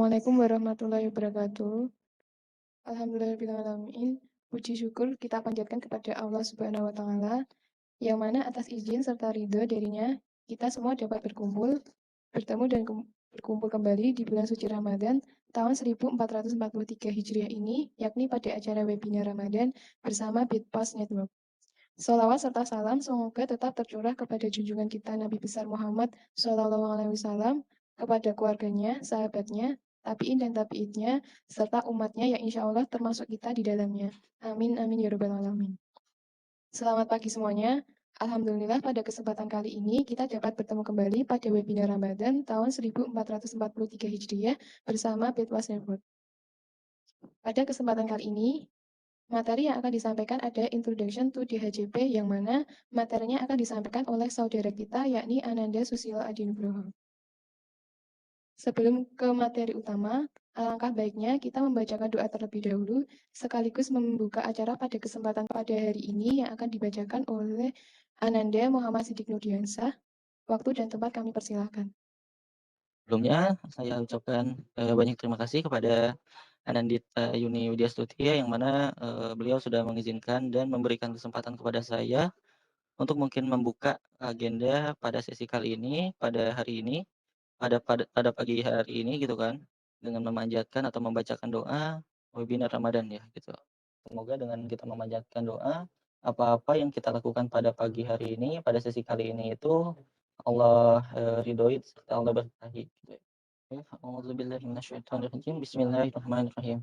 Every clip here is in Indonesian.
Assalamualaikum warahmatullahi wabarakatuh. Alhamdulillahirrahmanirrahim. Puji syukur kita panjatkan kepada Allah Subhanahu wa Ta'ala, yang mana atas izin serta ridho darinya, kita semua dapat bertemu dan berkumpul kembali di bulan suci Ramadan tahun 1443 Hijriah ini, yakni pada acara webinar Ramadan bersama Bitpos Network. Sholawat serta salam semoga tetap tercurah kepada junjungan kita Nabi besar Muhammad SAW, kepada keluarganya, sahabatnya, tabi'in dan tabi'idnya, serta umatnya yang insya Allah termasuk kita di dalamnya. Amin, amin, ya rabbal alamin. Selamat pagi semuanya. Alhamdulillah pada kesempatan kali ini kita dapat bertemu kembali pada webinar Ramadan tahun 1443 Hijriah bersama Bitwas Network. Pada kesempatan kali ini, materi yang akan disampaikan ada Introduction to DHJP, yang mana materinya akan disampaikan oleh saudara kita yakni Ananda Susilo Adinugroho. Sebelum ke materi utama, alangkah baiknya kita membacakan doa terlebih dahulu, sekaligus membuka acara pada kesempatan pada hari ini yang akan dibacakan oleh Ananda Muhammad Siddiq Nurdiansah. Waktu dan tempat kami persilahkan. Sebelumnya saya ucapkan, banyak terima kasih kepada Anandita Yuni Widyastuti yang mana, beliau sudah mengizinkan dan memberikan kesempatan kepada saya untuk mungkin membuka agenda pada sesi kali ini, pada hari ini, pada pagi hari ini gitu kan, dengan memanjatkan atau membacakan doa webinar Ramadan ya gitu. Semoga dengan kita memanjatkan doa, apa-apa yang kita lakukan pada pagi hari ini, pada sesi kali ini itu Allah, ridhoi serta Allah berkahi gitu ya. A'udzubillahi minasyaitonirrajim. Bismillahirrahmanirrahim.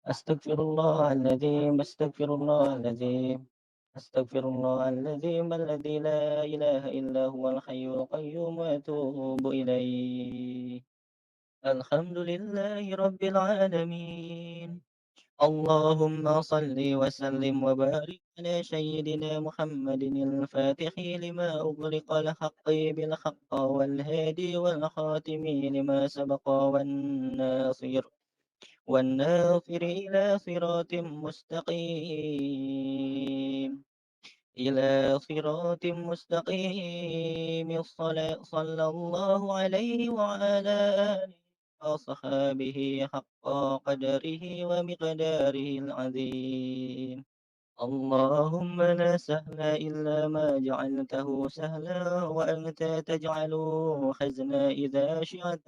Astaghfirullahaladzim, astaghfirullahaladzim, astaghfirullahaladzim, alladzi la ilaha illa huwal hayyul qayyum wa atubu ilaih. Alhamdulillahi rabbil alamin. اللهم صل وسلم وبارك على سيدنا محمد الفاتح لما أغلق الحق بالحق والهادي والخاتم لما سبق والناصر إلى صراط مستقيم، إلى صراط مستقيم. الصلاة صلى الله عليه وعلى آله وصحابه حق قدره ومقداره العظيم. اللهم لا سهل إلا ما جعلته سهلا، وأنت تجعل حزنا إذا شئت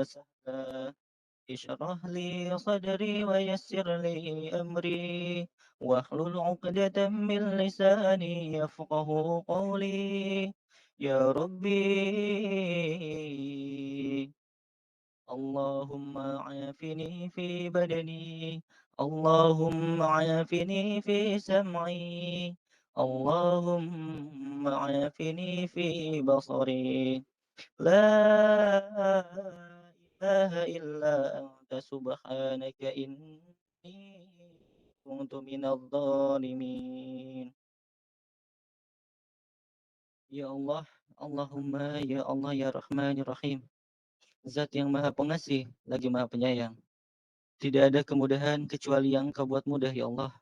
سهلا. اشرح لي صدري ويسر لي أمري، واحلل عقدة من لساني يفقه قولي. يا ربي اللهم عافني في بدني، اللهم عافني في سمعي، اللهم عافني في بصري. لا إله إلا أنت سبحانك إني كنت من الظالمين. Ya Allah, Allahumma ya Allah ya Rahman ya Rahim. Zat yang maha pengasih lagi maha penyayang. Tidak ada kemudahan kecuali yang Engkau buat mudah ya Allah.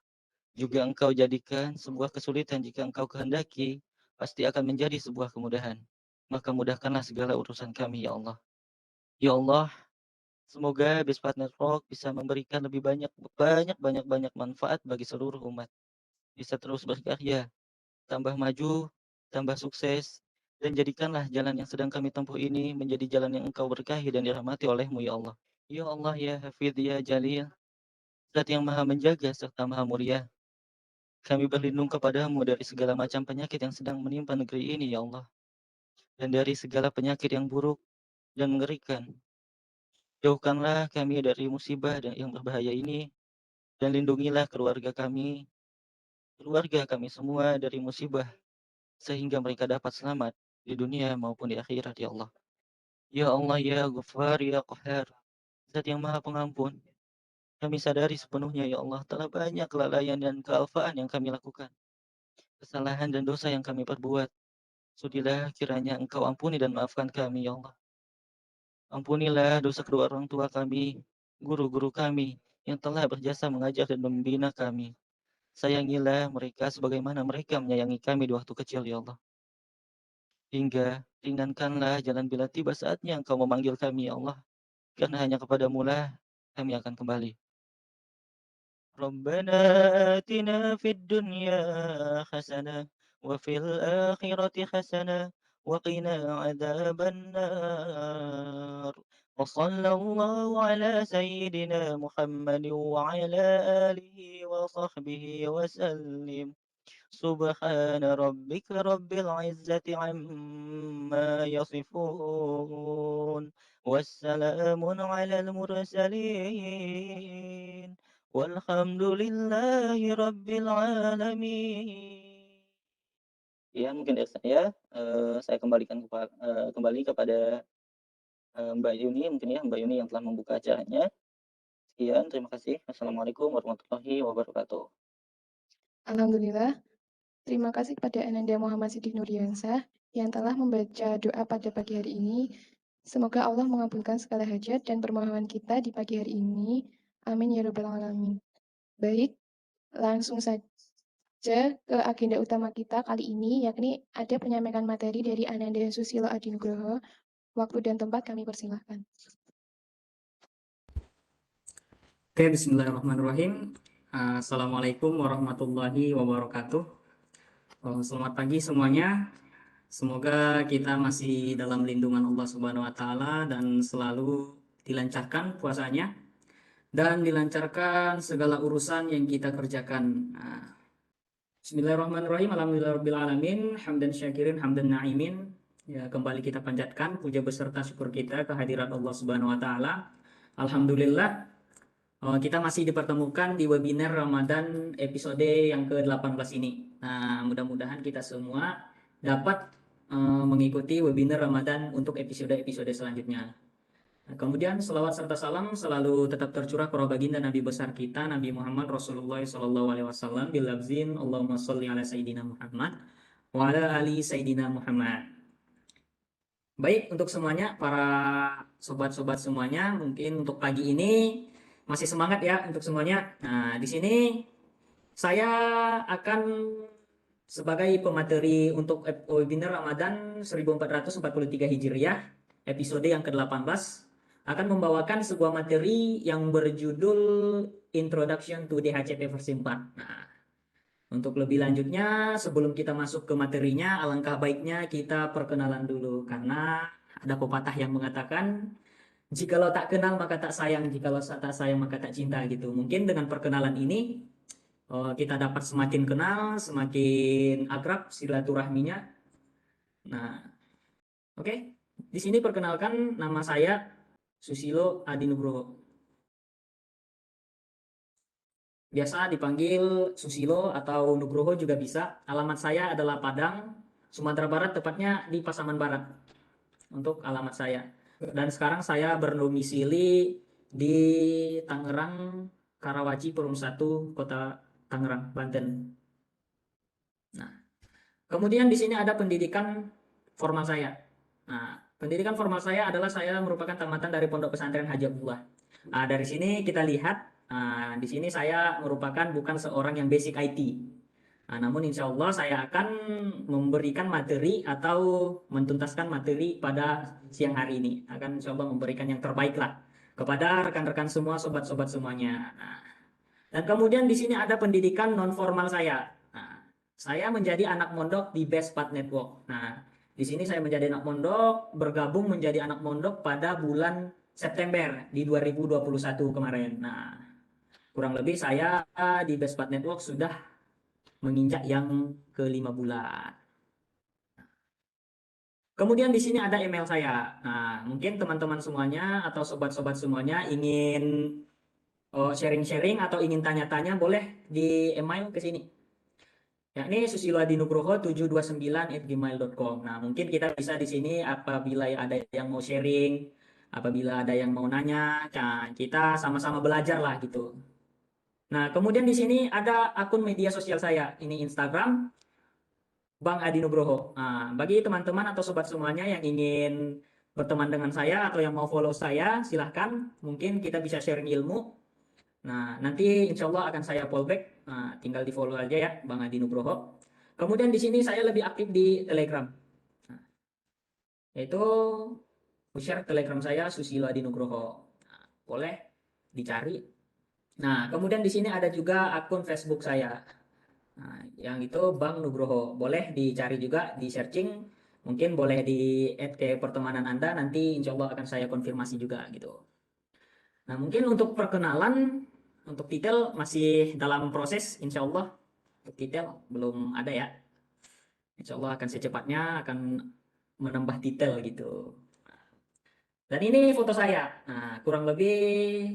Juga Engkau jadikan sebuah kesulitan jika Engkau kehendaki, pasti akan menjadi sebuah kemudahan. Maka mudahkanlah segala urusan kami ya Allah. Ya Allah, semoga Bispat Network bisa memberikan lebih banyak manfaat bagi seluruh umat. Bisa terus berkarya, tambah maju, tambah sukses, dan jadikanlah jalan yang sedang kami tempuh ini menjadi jalan yang Engkau berkahi dan dirahmati oleh-Mu ya Allah. Ya Allah ya Hafidh ya Jalil, Zat yang maha menjaga serta maha mulia. Kami berlindung kepadamu dari segala macam penyakit yang sedang menimpa negeri ini ya Allah. Dan dari segala penyakit yang buruk dan mengerikan. Jauhkanlah kami dari musibah dan yang berbahaya ini, dan lindungilah keluarga kami semua dari musibah, sehingga mereka dapat selamat di dunia maupun di akhirat ya Allah. Ya Allah ya Ghaffar ya Qahhar, Zat yang maha pengampun. Kami sadari sepenuhnya ya Allah telah banyak kelalaian dan kealfaan yang kami lakukan, kesalahan dan dosa yang kami perbuat. Sudilah kiranya Engkau ampuni dan maafkan kami ya Allah. Ampunilah dosa kedua orang tua kami, guru-guru kami yang telah berjasa mengajar dan membina kami. Sayangilah mereka sebagaimana mereka menyayangi kami di waktu kecil ya Allah. Hingga ringankanlah jalan bila tiba saatnya Engkau memanggil kami ya Allah. karena hanya kepadamu lah kami akan kembali. Rabbana atina fid dunya hasanah wa fil akhirati hasanah wa qina adzabannar. Wa sallallahu ala sayyidina Muhammadin wa ala alihi wa sahbihi wa sallim. سبحان ربك رب العزة عما يصفون والسلام على المرسلين والحمد لله رب العالمين. Ya, mungkin dari saya kembalikan kembali kepada Mbak Yuni, mungkin ya Mbak Yuni yang telah membuka acaranya. Sekian, terima kasih. Wassalamualaikum warahmatullahi wabarakatuh. Alhamdulillah, terima kasih kepada Ananda Muhammad Siddiq Nurdiansah yang telah membaca doa pada pagi hari ini. Semoga Allah mengabulkan segala hajat dan permohonan kita di pagi hari ini. Amin ya rabbal alamin. Baik, langsung saja ke agenda utama kita kali ini, yakni ada penyampaian materi dari Ananda Susilo Adinugroho. Waktu dan tempat kami persilahkan. Oke, bismillahirrahmanirrahim. Assalamualaikum warahmatullahi wabarakatuh. Selamat pagi semuanya. Semoga kita masih dalam lindungan Allah Subhanahu wa taala dan selalu dilancarkan puasanya dan dilancarkan segala urusan yang kita kerjakan. Bismillahirrahmanirrahim. Alhamdulillahirabbil alamin, hamdan syakirin, hamdan na'imin. Ya, kembali kita panjatkan puja beserta syukur kita kehadirat Allah Subhanahu wa taala. Alhamdulillah kita masih dipertemukan di webinar Ramadan episode yang ke-18 ini. Nah, mudah-mudahan kita semua dapat mengikuti webinar Ramadan untuk episode-episode selanjutnya. Nah, kemudian selawat serta salam selalu tetap tercurah kepada baginda Nabi besar kita, Nabi Muhammad Rasulullah SAW, bilabzin Allahumma sholli ala Sayyidina Muhammad wa ala ali Sayyidina Muhammad. Baik, untuk semuanya, para sobat-sobat semuanya, mungkin untuk pagi ini masih semangat ya untuk semuanya. Nah, di sini saya akan sebagai pemateri untuk webinar Ramadan 1443 Hijriah, episode yang ke-18, akan membawakan sebuah materi yang berjudul Introduction to DHCP versi 4. Nah, untuk lebih lanjutnya, sebelum kita masuk ke materinya, alangkah baiknya kita perkenalan dulu, karena ada pepatah yang mengatakan, jikalau tak kenal maka tak sayang, jikalau tak sayang maka tak cinta gitu. Mungkin dengan perkenalan ini kita dapat semakin kenal, semakin akrab silaturahminya. Nah, oke. Di sini perkenalkan, nama saya Susilo Adinugroho. Biasa dipanggil Susilo atau Nugroho juga bisa. Alamat saya adalah Padang, Sumatera Barat, tepatnya di Pasaman Barat. Untuk alamat saya. Dan sekarang saya berdomisili di Tangerang, Karawaci, Perum 1, Kota Tangerang, Banten. Nah, kemudian di sini ada pendidikan formal saya. Nah, pendidikan formal saya adalah saya merupakan tamatan dari Pondok Pesantren Haji Abdullah. Dari sini kita lihat, di sini saya merupakan bukan seorang yang basic IT. Namun insya Allah saya akan memberikan materi atau mentuntaskan materi pada siang hari ini. Akan coba memberikan yang terbaik lah kepada rekan-rekan semua, sobat-sobat semuanya. Dan kemudian di sini ada pendidikan non formal saya. Saya menjadi anak mondok di Best Path Network. Di sini saya menjadi anak mondok, bergabung menjadi anak mondok pada bulan September di 2021 kemarin. Kurang lebih saya di Best Path Network sudah menginjak yang ke-5 bulan. Kemudian di sini ada email saya. Mungkin teman-teman semuanya atau sobat-sobat semuanya ingin sharing-sharing atau ingin tanya-tanya, boleh di email ke sini. Yakni susiloadinugroho729@gmail.com. Mungkin kita bisa di sini apabila ada yang mau sharing, apabila ada yang mau nanya, kita sama-sama belajar lah gitu. Kemudian di sini ada akun media sosial saya. Ini Instagram, Bang Adi Nugroho. Bagi teman-teman atau sobat semuanya yang ingin berteman dengan saya atau yang mau follow saya, silahkan. Mungkin kita bisa sharing ilmu. Nanti insya Allah akan saya follow back. Tinggal di follow aja ya, Bang Adi Nugroho. Kemudian di sini saya lebih aktif di Telegram. Yaitu share Telegram saya, Susilo Adi Nugroho. boleh dicari. Nah, kemudian di sini ada juga akun Facebook saya. Nah, yang itu Bang Nugroho. Boleh dicari juga, di searching. Mungkin boleh di add ke pertemanan Anda, nanti insya Allah akan saya konfirmasi juga gitu. Nah, mungkin untuk perkenalan, untuk detail masih dalam proses, insya Allah. Untuk detail belum ada ya. Insya Allah akan secepatnya akan menambah detail gitu. Dan ini foto saya. Nah, kurang lebih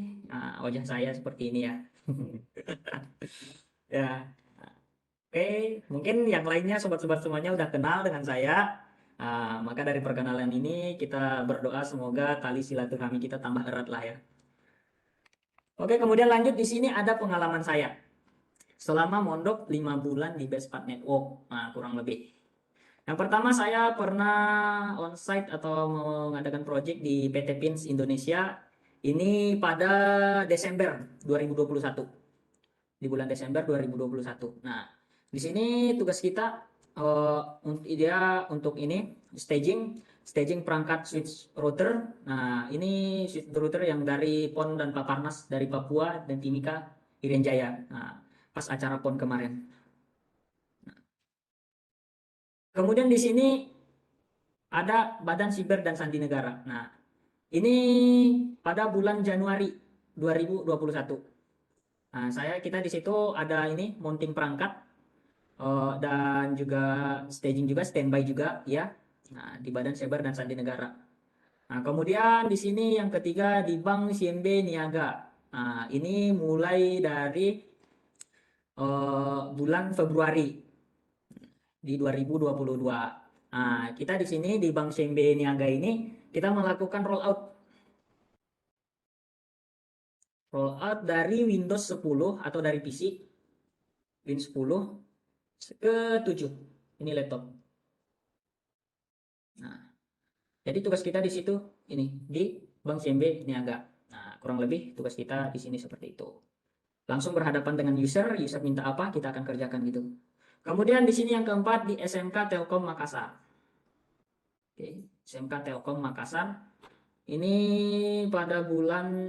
wajah saya seperti ini ya. Ya, oke, mungkin yang lainnya sobat-sobat semuanya udah kenal dengan saya. Maka dari perkenalan ini kita berdoa semoga tali silaturahmi kita tambah erat lah ya. Oke, kemudian lanjut, di sini ada pengalaman saya selama mondok 5 bulan di Bestpad Network. Nah, kurang lebih. Yang pertama, saya pernah onsite atau mengadakan project di PT Pins Indonesia ini pada Desember 2021. Di bulan Desember 2021. Nah, di sini tugas kita untuk ini staging perangkat switch router. Nah, ini switch router yang dari PON dan Paparnas dari Papua dan Timika Irian Jaya. Nah, pas acara PON kemarin. Kemudian di sini ada Badan Siber dan Sandi Negara. Nah, ini pada bulan Januari 2021. Nah, kita di situ ada ini mounting perangkat dan juga staging juga, standby juga ya. Nah, di Badan Siber dan Sandi Negara. Nah, kemudian di sini yang ketiga di Bank CMB Niaga. Nah, ini mulai dari bulan Februari di 2022. Nah, kita di sini di Bank CMB Niaga ini kita melakukan rollout dari Windows 10 atau dari PC Windows 10 ke 7. Ini laptop. Nah, jadi tugas kita di situ ini di Bank CMB Niaga. Nah, kurang lebih tugas kita di sini seperti itu. Langsung berhadapan dengan user minta apa, kita akan kerjakan gitu. Kemudian di sini yang keempat di SMK Telkom Makassar. Oke, SMK Telkom Makassar. Ini pada bulan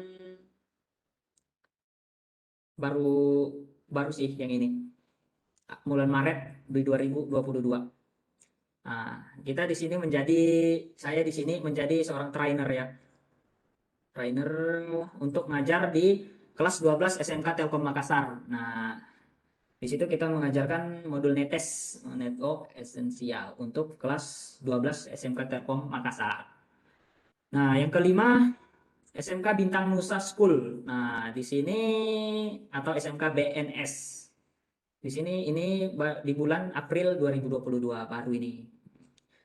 baru sih yang ini. Bulan Maret 2022. Nah, saya di sini menjadi seorang trainer ya. Trainer untuk ngajar di kelas 12 SMK Telkom Makassar. Nah, di situ kita mengajarkan modul netes, network esensial untuk kelas 12 SMK Telkom Makassar. Nah, yang kelima SMK Bintang Nusa School. Nah, di sini atau SMK BNS. Di sini ini di bulan April 2022 baru ini.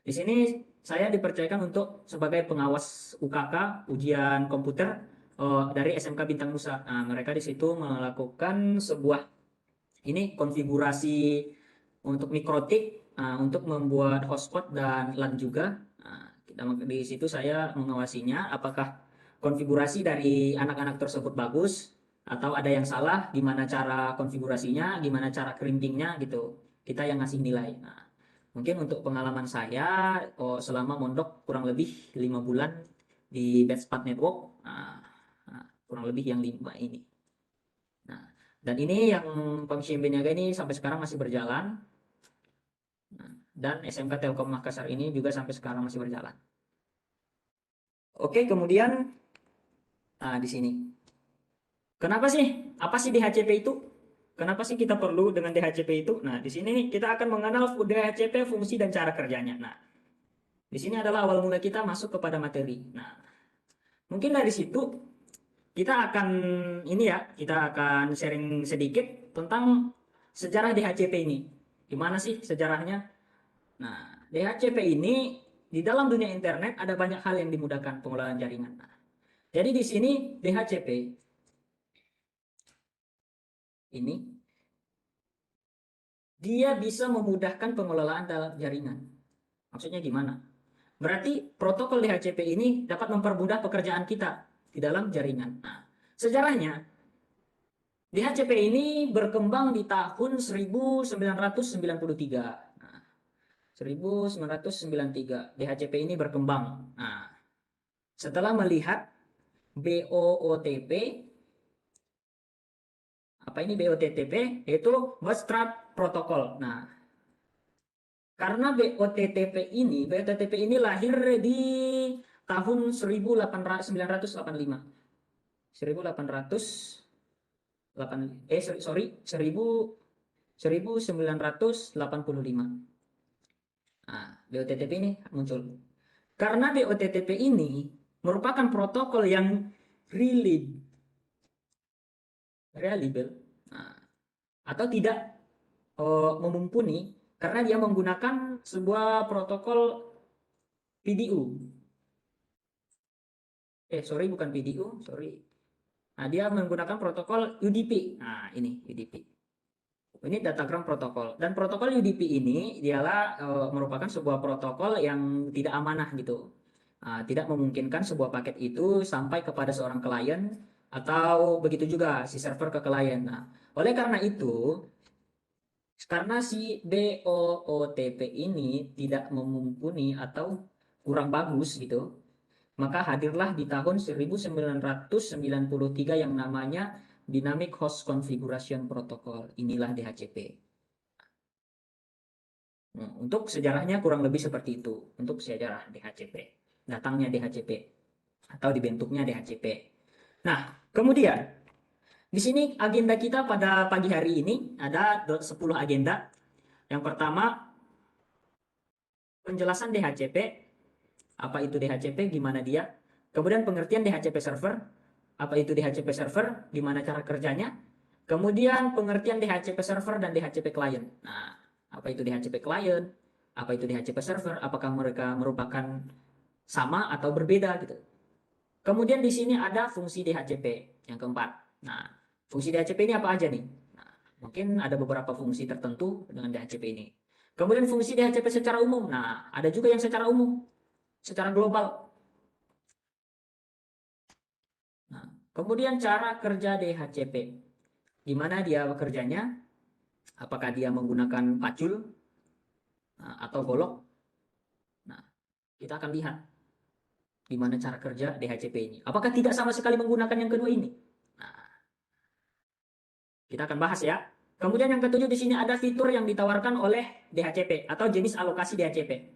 Di sini saya dipercayakan untuk sebagai pengawas UKK ujian komputer dari SMK Bintang Nusa. Nah, mereka di situ melakukan sebuah ini konfigurasi untuk mikrotik untuk membuat hotspot dan LAN juga. Nah, di situ saya mengawasinya apakah konfigurasi dari anak-anak tersebut bagus atau ada yang salah, gimana cara konfigurasinya, gimana cara crimpingnya gitu. Kita yang ngasih nilai. Nah, mungkin untuk pengalaman saya selama mondok kurang lebih 5 bulan di Bestpad Network, kurang lebih yang 5 ini. Nah, dan ini yang Pengsim Niaga ini sampai sekarang masih berjalan. Nah, dan SMK Telkom Makassar ini juga sampai sekarang masih berjalan. Oke, kemudian di sini. Kenapa sih? Apa sih DHCP itu? Kenapa sih kita perlu dengan DHCP itu? Nah, di sini kita akan mengenal DHCP, fungsi dan cara kerjanya. Nah, di sini adalah awal mula kita masuk kepada materi. Nah, mungkin dari situ kita akan sharing sedikit tentang sejarah DHCP ini. Gimana sih sejarahnya? Nah, DHCP ini di dalam dunia internet ada banyak hal yang dimudahkan pengelolaan jaringan. Nah, jadi di sini DHCP ini dia bisa memudahkan pengelolaan dalam jaringan. Maksudnya gimana? Berarti protokol DHCP ini dapat mempermudah pekerjaan kita di dalam jaringan. Nah, sejarahnya DHCP ini berkembang di tahun 1993. Nah, 1993 DHCP ini berkembang. Nah, setelah melihat BOOTP. Apa ini BOTP? Yaitu Bootstrap Protocol. Nah, karena BOTP ini lahir di tahun 1985. 1985. Nah, BOTP ini muncul. Karena BOTP ini merupakan protokol yang reliable, nah, atau tidak memumpuni, karena dia menggunakan sebuah protokol PDU. Bukan PDU, sorry. Nah, dia menggunakan protokol UDP. Nah, ini UDP. Ini datagram protokol. Dan protokol UDP ini dialah merupakan sebuah protokol yang tidak amanah gitu. Tidak memungkinkan sebuah paket itu sampai kepada seorang klien atau begitu juga si server ke klien. Nah, oleh karena itu, karena si BOOTP ini tidak memumpuni atau kurang bagus gitu, maka hadirlah di tahun 1993 yang namanya Dynamic Host Configuration Protocol. Inilah DHCP. Untuk sejarahnya kurang lebih seperti itu. Untuk sejarah DHCP. Datangnya DHCP. Atau dibentuknya DHCP. Nah, kemudian di sini agenda kita pada pagi hari ini ada 10 agenda. Yang pertama, penjelasan DHCP. Apa itu DHCP, gimana dia. Kemudian pengertian DHCP server. Apa itu DHCP server, gimana cara kerjanya. Kemudian pengertian DHCP server dan DHCP client. Nah, apa itu DHCP client? Apa itu DHCP server? Apakah mereka merupakan sama atau berbeda gitu. Kemudian di sini ada fungsi DHCP yang keempat. Nah, fungsi DHCP ini apa aja nih? Nah, mungkin ada beberapa fungsi tertentu dengan DHCP ini. Kemudian fungsi DHCP secara umum. Nah, ada juga yang secara umum, secara global. Nah, kemudian cara kerja DHCP. Gimana dia bekerjanya? Apakah dia menggunakan pacul atau golok? Nah, kita akan lihat gimana cara kerja DHCP ini. Apakah tidak sama sekali menggunakan yang kedua ini? Nah, kita akan bahas ya. Kemudian yang ketujuh di sini ada fitur yang ditawarkan oleh DHCP atau jenis alokasi DHCP.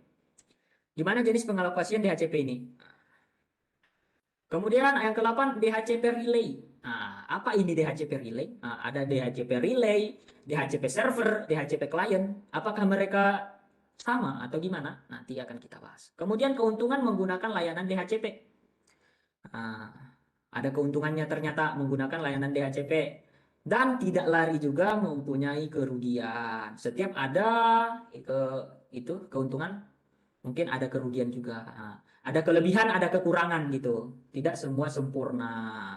Gimana jenis pengalokasian DHCP ini? Kemudian yang ke-8 DHCP relay. Nah, apa ini DHCP relay? Nah, ada DHCP relay, DHCP server, DHCP client. Apakah mereka sama atau gimana? Nanti akan kita bahas. Kemudian keuntungan menggunakan layanan DHCP. Nah, ada keuntungannya ternyata menggunakan layanan DHCP. Dan tidak lari juga mempunyai kerugian. Setiap ada keuntungan, mungkin ada kerugian juga. Nah, ada kelebihan, ada kekurangan gitu. Tidak semua sempurna.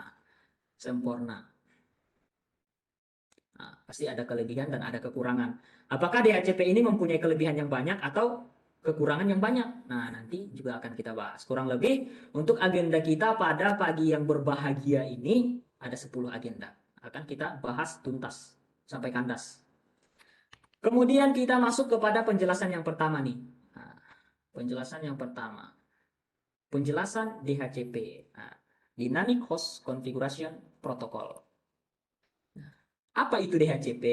Nah, pasti ada kelebihan dan ada kekurangan. Apakah DHCP ini mempunyai kelebihan yang banyak atau kekurangan yang banyak? Nah, nanti juga akan kita bahas. Kurang lebih untuk agenda kita pada pagi yang berbahagia ini ada 10 agenda. Akan kita bahas tuntas sampai kandas. Kemudian kita masuk kepada penjelasan yang pertama nih. Nah, penjelasan yang pertama. Penjelasan DHCP. Nah, Dynamic Host Configuration Protocol. Nah, apa itu DHCP?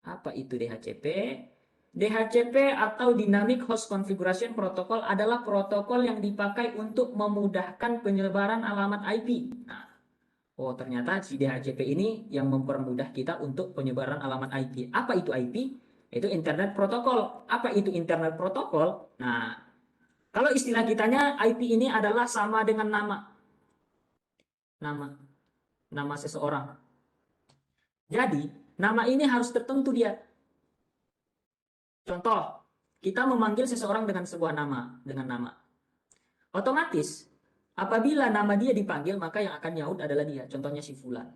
Apa itu DHCP? DHCP atau Dynamic Host Configuration Protocol adalah protokol yang dipakai untuk memudahkan penyebaran alamat IP. Nah, oh ternyata si DHCP ini yang mempermudah kita untuk penyebaran alamat IP. Apa itu IP? Itu Internet Protocol. Apa itu Internet Protocol? Nah, kalau istilah kitanya IP ini adalah sama dengan nama seseorang. Jadi, nama ini harus tertentu dia. Contoh, kita memanggil seseorang dengan sebuah nama. Otomatis, apabila nama dia dipanggil, maka yang akan nyaut adalah dia. Contohnya si Fulan.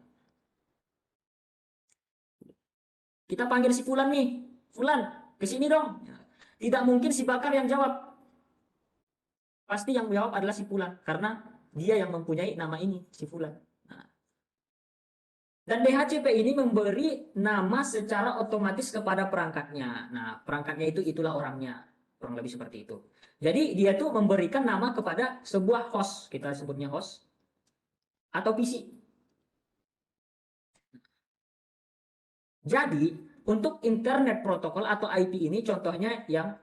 Kita panggil si Fulan nih. Fulan, kesini dong. Tidak mungkin si Bakar yang jawab. Pasti yang jawab adalah si Fulan. Karena dia yang mempunyai nama ini, si Fulan. Nah. Dan DHCP ini memberi nama secara otomatis kepada perangkatnya. Nah, perangkatnya itulah orangnya. Kurang lebih seperti itu. Jadi dia tuh memberikan nama kepada sebuah host, kita sebutnya host, atau PC. Jadi untuk internet protokol atau IP ini contohnya yang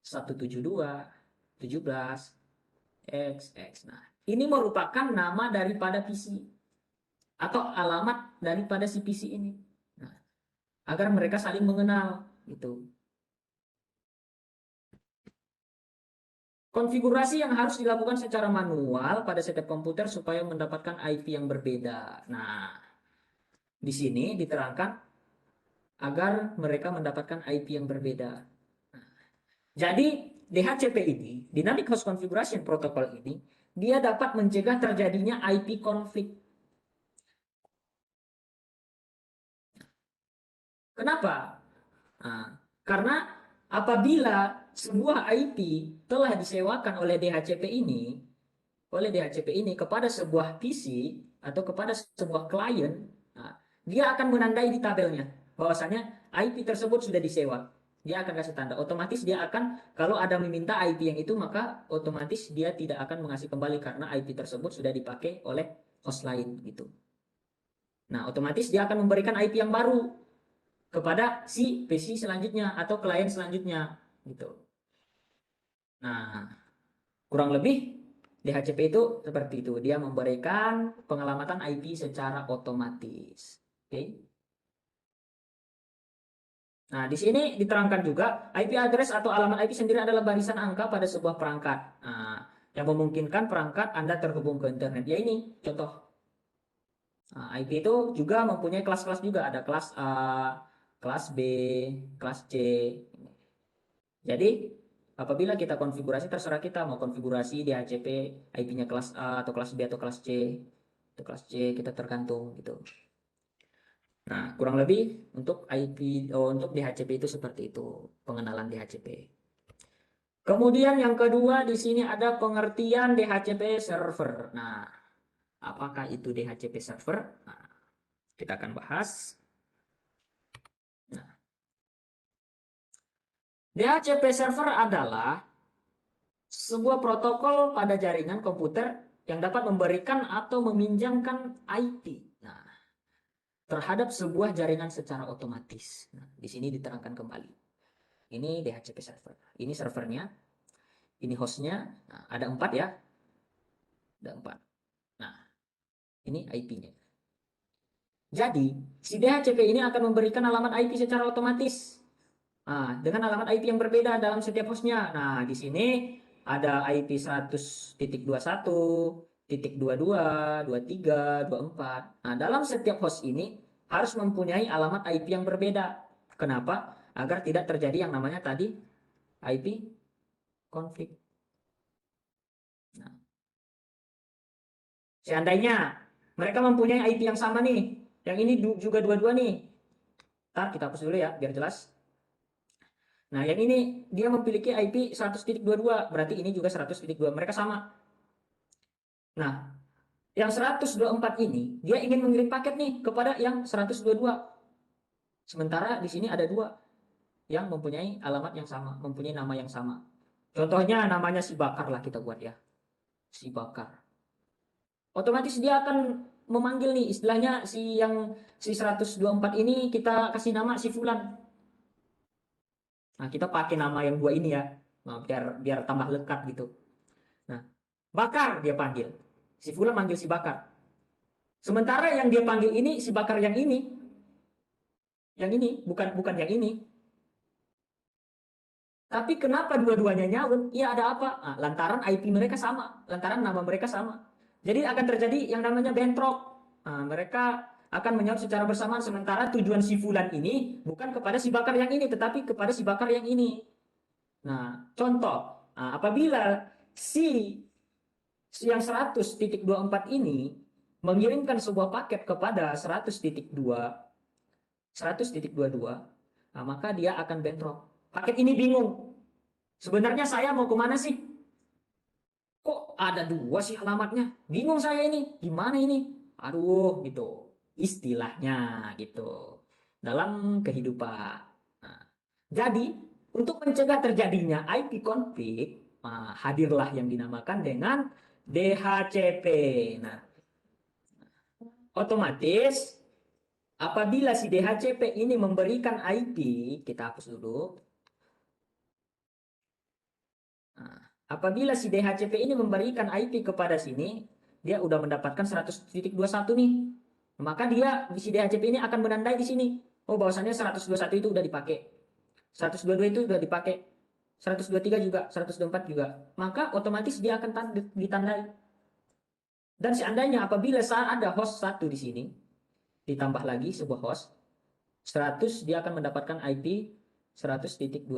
172.17.x. Nah, ini merupakan nama daripada PC atau alamat daripada si PC ini. Nah, agar mereka saling mengenal gitu. Konfigurasi yang harus dilakukan secara manual pada setiap komputer supaya mendapatkan IP yang berbeda. Nah, di sini diterangkan agar mereka mendapatkan IP yang berbeda. Nah, jadi DHCP ini, Dynamic Host Configuration Protocol ini, dia dapat mencegah terjadinya IP konflik. Kenapa? Nah, karena apabila sebuah IP telah disewakan oleh DHCP ini kepada sebuah PC atau kepada sebuah klien, nah, dia akan menandai di tabelnya bahwasanya IP tersebut sudah disewa. Dia akan kasih tanda. Otomatis dia akan, kalau ada meminta IP yang itu, maka otomatis dia tidak akan mengasih kembali karena IP tersebut sudah dipakai oleh host lain gitu. Nah, otomatis dia akan memberikan IP yang baru kepada si PC selanjutnya atau klien selanjutnya gitu. Nah, kurang lebih DHCP itu seperti itu. Dia memberikan pengelamatan IP secara otomatis. Oke. Nah, di sini diterangkan juga IP address atau alamat IP sendiri adalah barisan angka pada sebuah perangkat. Nah, yang memungkinkan perangkat Anda terhubung ke internet. Ya ini contoh. Nah, IP itu juga mempunyai kelas-kelas juga. Ada kelas A, kelas B, kelas C. Jadi apabila kita konfigurasi, terserah kita mau konfigurasi DHCP IP-nya kelas A atau kelas B atau kelas C. Atau kelas C kita tergantung gitu. Nah, kurang lebih untuk untuk DHCP itu seperti itu, pengenalan DHCP. Kemudian yang kedua di sini ada pengertian DHCP server. Nah, apakah itu DHCP server? Nah, kita akan bahas. Nah, DHCP server adalah sebuah protokol pada jaringan komputer yang dapat memberikan atau meminjamkan IP. Nah, terhadap sebuah jaringan secara otomatis. Nah, di sini diterangkan kembali. Ini DHCP server. Ini servernya, ini hostnya. Nah, ada 4 ya. Ada 4. Nah, ini IP-nya. Jadi, si DHCP ini akan memberikan alamat IP secara otomatis. Nah, dengan alamat IP yang berbeda dalam setiap hostnya. Nah, di sini ada IP 100.21, 22, 23, 24. Nah, dalam setiap host ini harus mempunyai alamat IP yang berbeda. Kenapa? Agar tidak terjadi yang namanya tadi IP konflik. Nah, seandainya mereka mempunyai IP yang sama nih, yang ini juga 22 nih. Ntar kita hapus dulu ya, biar jelas. Nah, yang ini dia memiliki IP 100.22, berarti ini juga 100.2. Mereka sama. Nah, yang 124 ini dia ingin mengirim paket nih kepada yang 122. Sementara di sini ada 2 yang mempunyai alamat yang sama, mempunyai nama yang sama. Contohnya namanya si Bakar lah kita buat ya. Si Bakar. Otomatis dia akan memanggil nih istilahnya si 124 ini kita kasih nama si Fulan. Nah, kita pakai nama yang 2 ini ya. Nah, biar tambah lekat gitu. Nah, Bakar dia panggil. Si Fulan manggil si Bakar. Sementara yang dia panggil ini si Bakar yang ini. Yang ini, bukan yang ini. Tapi kenapa dua-duanya nyaut? Ya ada apa? Nah, lantaran IP mereka sama, lantaran nama mereka sama. Jadi akan terjadi yang namanya bentrok. Nah, mereka akan menyaut secara bersamaan sementara tujuan si Fulan ini bukan kepada si Bakar yang ini tetapi kepada si Bakar yang ini. Nah, contoh, apabila si yang 100.24 ini mengirimkan sebuah paket kepada 100.22, nah, maka dia akan bentrok. Paket ini bingung. Sebenarnya saya mau kemana sih? Kok ada 2 sih alamatnya? Bingung saya ini. Gimana ini? Aduh, gitu. Istilahnya gitu. Dalam kehidupan. Nah, jadi Untuk mencegah terjadinya IP konflik, hadirlah yang dinamakan dengan DHCP. Nah, otomatis apabila si DHCP ini memberikan IP, kita hapus dulu. Nah, apabila si DHCP ini memberikan IP kepada sini, dia udah mendapatkan 100.21 nih. Maka dia si DHCP ini akan menandai di sini. Oh, bahwasannya 121 itu udah dipakai. 122 itu udah dipakai. 123 juga, 124 juga. Maka otomatis dia akan ditandai. Dan seandainya apabila saat ada host 1 di sini, ditambah lagi sebuah host, 100 dia akan mendapatkan IP 100.25.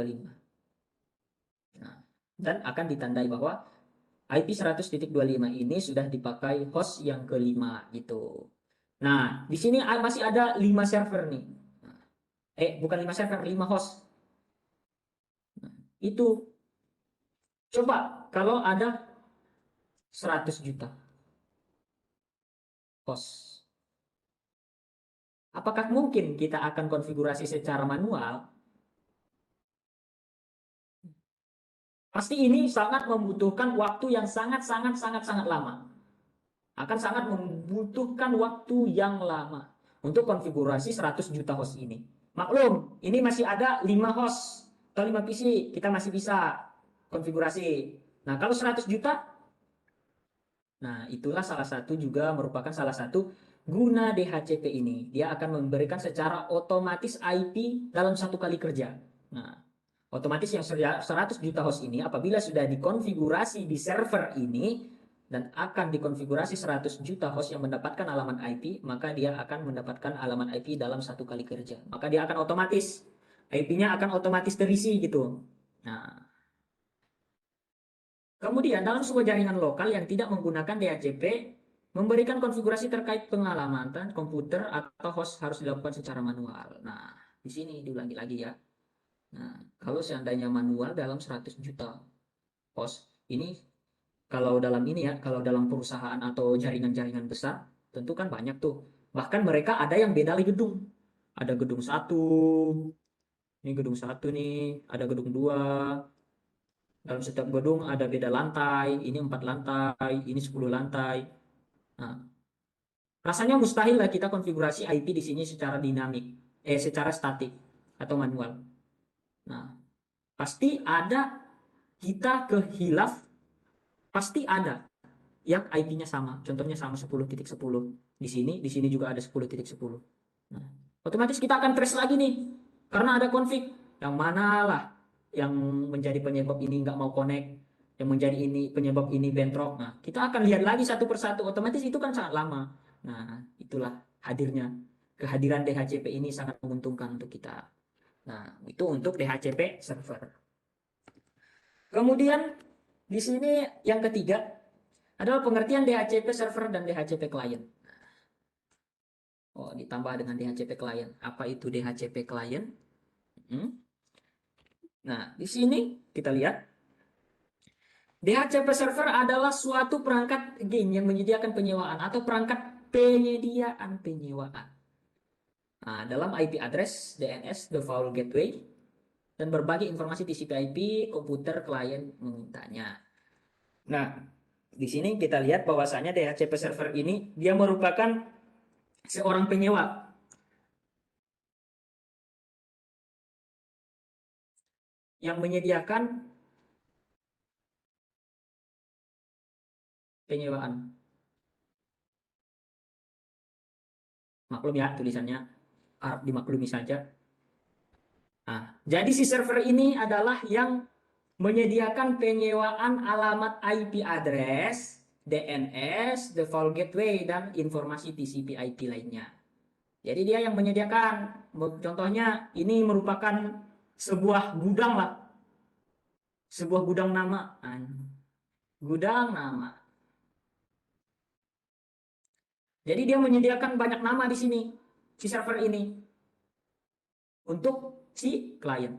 Nah, dan akan ditandai bahwa IP 100.25 ini sudah dipakai host yang kelima gitu. Nah, di sini masih ada 5 server nih. Bukan 5 server, 5 host. Nah, itu coba kalau ada 100 juta host. Apakah mungkin kita akan konfigurasi secara manual? Pasti ini sangat membutuhkan waktu yang sangat lama. Akan sangat membutuhkan waktu yang lama untuk konfigurasi 100 juta host ini. Maklum, ini masih ada 5 host atau 5 PC, kita masih bisa konfigurasi. Nah, kalau 100 juta, nah itulah salah satu juga merupakan salah satu guna DHCP ini. Dia akan memberikan secara otomatis IP dalam satu kali kerja. Nah, otomatis yang 100 juta host ini apabila sudah dikonfigurasi di server ini dan akan dikonfigurasi 100 juta host yang mendapatkan alamat IP, maka dia akan mendapatkan alamat IP dalam satu kali kerja. Maka dia akan otomatis, IP-nya akan otomatis terisi gitu. Nah, kemudian dalam sebuah jaringan lokal yang tidak menggunakan DHCP, memberikan konfigurasi terkait pengalamatan komputer atau host harus dilakukan secara manual. Nah, di sini diulangi lagi ya. Nah, kalau seandainya manual dalam 100 juta host, ini kalau dalam ini ya, kalau dalam perusahaan atau jaringan-jaringan besar, tentu kan banyak tuh. Bahkan mereka ada yang beda lagi gedung. Ada gedung 1, ini gedung 1 nih, ada gedung 2. Dalam setiap gedung ada beda lantai, ini 4 lantai, ini 10 lantai. Nah, rasanya mustahil lah kita konfigurasi IP di sini secara dinamik, secara statik atau manual. Nah, pasti ada kita ke hilaf, pasti ada yang IP-nya sama. Contohnya sama 10.10. Di sini juga ada 10.10. Nah, otomatis kita akan trace lagi nih. Karena ada konflik. Yang mana lah yang menjadi penyebab ini nggak mau connect, yang menjadi ini penyebab ini bentrok. Nah, kita akan lihat lagi satu persatu. Otomatis itu kan sangat lama. Nah, itulah hadirnya. Kehadiran DHCP ini sangat menguntungkan untuk kita. Nah, itu untuk DHCP server. Kemudian di sini yang ketiga adalah pengertian DHCP server dan DHCP client. Oh, ditambah dengan DHCP client. Apa itu DHCP client? Nah, di sini kita lihat DHCP server adalah suatu perangkat yang menyediakan penyewaan atau perangkat penyewaan. Nah, dalam IP address, DNS, default gateway, dan berbagai informasi TCP/IP komputer klien memintanya. Nah, di sini kita lihat bahwasanya DHCP server ini dia merupakan seorang penyewa yang menyediakan penyewaan. Maklum ya tulisannya, harap dimaklumi saja. Nah, jadi si server ini adalah yang menyediakan penyewaan alamat IP address, DNS, default gateway, dan informasi TCP/IP lainnya. Jadi dia yang menyediakan. Contohnya ini merupakan sebuah gudang lah. Sebuah gudang nama. Gudang nama. Jadi dia menyediakan banyak nama di sini, si server ini, untuk si klien.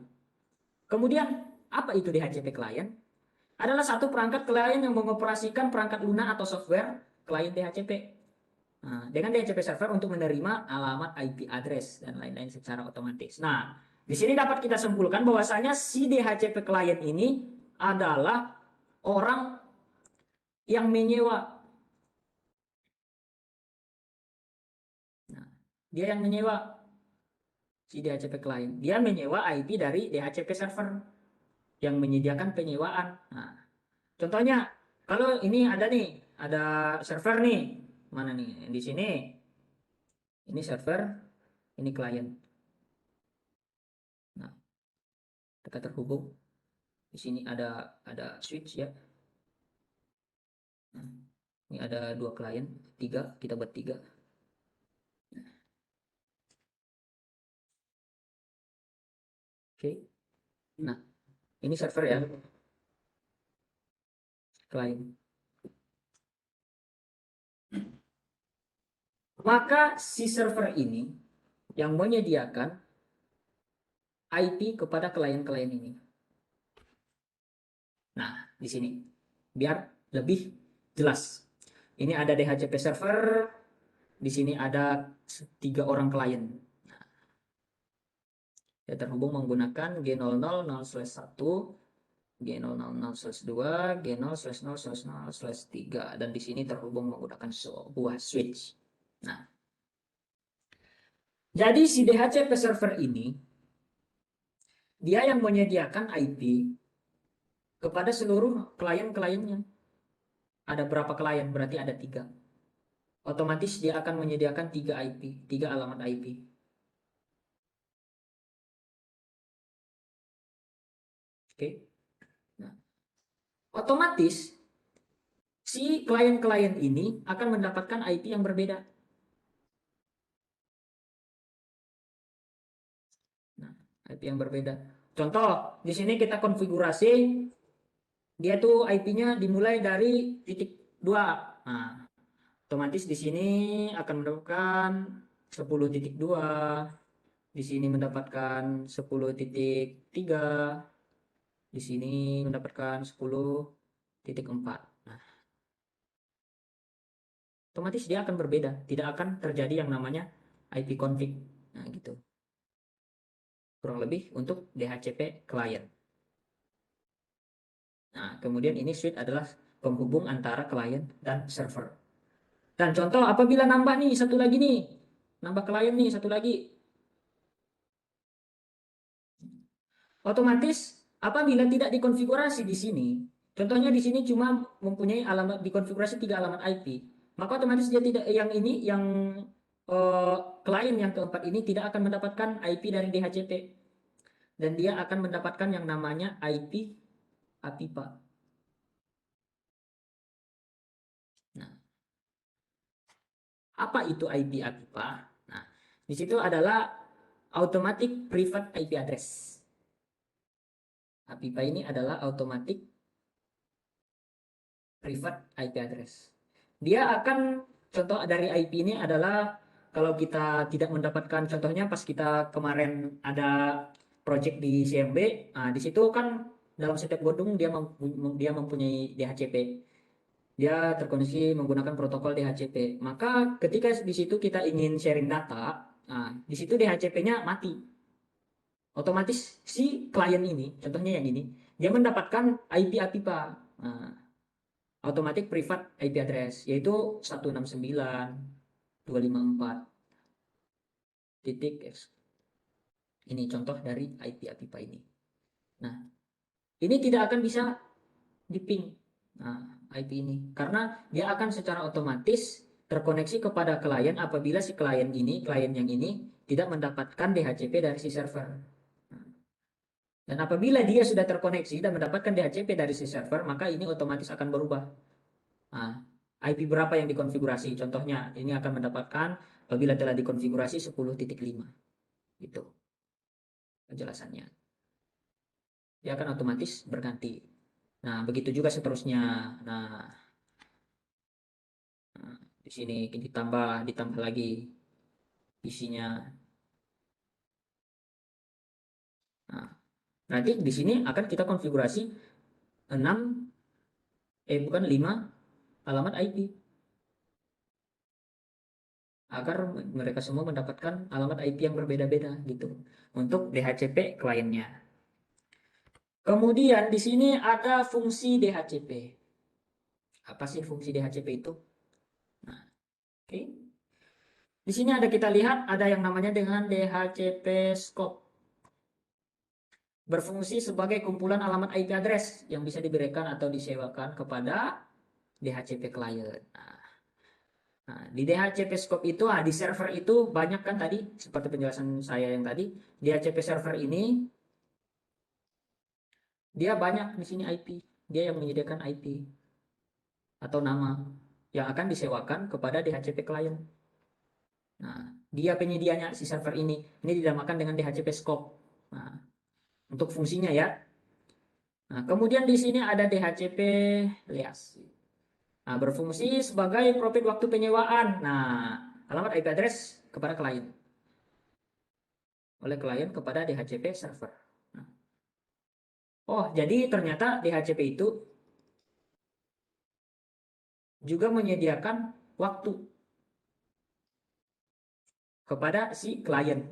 Kemudian, apa itu DHCP klien? Adalah satu perangkat klien yang mengoperasikan perangkat lunak atau software klien DHCP. Nah, dengan DHCP server untuk menerima alamat IP address dan lain-lain secara otomatis. Nah, Di sini dapat kita simpulkan bahwasanya si DHCP klien ini adalah orang yang menyewa. Nah, dia yang menyewa si DHCP klien. Dia menyewa IP dari DHCP server yang menyediakan penyewaan. Nah, contohnya kalau ini ada nih, ada server nih. Mana nih? Di sini. Ini server, ini klien. Nah, kita terhubung. Di sini ada switch ya. Nah, ini ada 2 klien, 3, kita buat 3. Oke. Nah, ini server ya. Klien. Maka si server ini yang menyediakan IP kepada klien-klien ini. Nah, di sini biar lebih jelas. Ini ada DHCP server, di sini ada 3 orang klien. Nah, ya terhubung menggunakan G00/1, G000/2, G0/0/0/3, dan di sini terhubung menggunakan sebuah switch. Nah, jadi si DHCP server ini dia yang menyediakan IP kepada seluruh klien-kliennya. Ada berapa klien? Berarti ada 3. Otomatis dia akan menyediakan 3 IP, 3 alamat IP. Oke. Nah, otomatis si klien-klien ini akan mendapatkan IP yang berbeda. Nah, IP yang berbeda. Contoh, di sini kita konfigurasi dia tuh IP-nya dimulai dari titik 2. Nah, otomatis di sini akan mendapatkan 10.2, di sini mendapatkan 10.3, di sini mendapatkan 10.4. Nah, otomatis dia akan berbeda, tidak akan terjadi yang namanya IP config. Nah, gitu. Kurang lebih untuk DHCP client. Nah, kemudian ini switch adalah penghubung antara klien dan server. Dan contoh apabila nambah nih satu lagi nih, nambah klien nih satu lagi, otomatis apabila tidak dikonfigurasi di sini, contohnya di sini cuma mempunyai alamat dikonfigurasi 3 alamat IP, maka otomatis dia tidak yang ini yang klien yang keempat ini tidak akan mendapatkan IP dari DHCP, dan dia akan mendapatkan yang namanya IP APIPA. Nah, apa itu IP APIPA? Nah, di situ adalah Automatic Private IP Address. APIPA ini adalah Automatic Private IP Address. Dia akan, contoh dari IP ini adalah kalau kita tidak mendapatkan, contohnya pas kita kemarin ada project di CMB, nah di situ kan dalam setiap gedung dia mempunyai DHCP. Dia terkoneksi menggunakan protokol DHCP. Maka ketika di situ kita ingin sharing data, nah di situ DHCP-nya mati. Otomatis si klien ini, contohnya yang ini, dia mendapatkan IP APIPA. Nah, Automatic Private IP Address, yaitu 169.254.x. Ini contoh dari IP APIPA ini. Nah, ini tidak akan bisa di-ping, nah, IP ini, karena dia akan secara otomatis terkoneksi kepada klien apabila si klien yang ini tidak mendapatkan DHCP dari si server. Dan apabila dia sudah terkoneksi dan mendapatkan DHCP dari si server, maka ini otomatis akan berubah. Nah, IP berapa yang dikonfigurasi? Contohnya, ini akan mendapatkan apabila telah dikonfigurasi 10.5. Gitu penjelasannya. Dia akan otomatis berganti. Nah, begitu juga seterusnya. Nah, di sini ditambah lagi isinya. Nah, nanti di sini akan kita konfigurasi 5 alamat IP. agar mereka semua mendapatkan alamat IP yang berbeda-beda gitu untuk DHCP kliennya. Kemudian di sini ada fungsi DHCP. Apa sih fungsi DHCP itu? Nah, oke. Di sini kita lihat ada yang namanya dengan DHCP scope. Berfungsi sebagai kumpulan alamat IP address yang bisa diberikan atau disewakan kepada DHCP client. Nah, di DHCP scope itu, di server itu banyak kan tadi, seperti penjelasan saya yang tadi, DHCP server ini dia banyak di sini IP, dia yang menyediakan IP atau nama yang akan disewakan kepada DHCP client. Nah, dia penyedianya si server ini dinamakan dengan DHCP scope. Nah, untuk fungsinya ya. Nah, kemudian di sini ada DHCP alias. Nah, berfungsi sebagai profil waktu penyewaan. Nah, alamat IP address kepada klien. Oleh klien kepada DHCP server. Nah. Oh, jadi ternyata DHCP itu juga menyediakan waktu kepada si klien.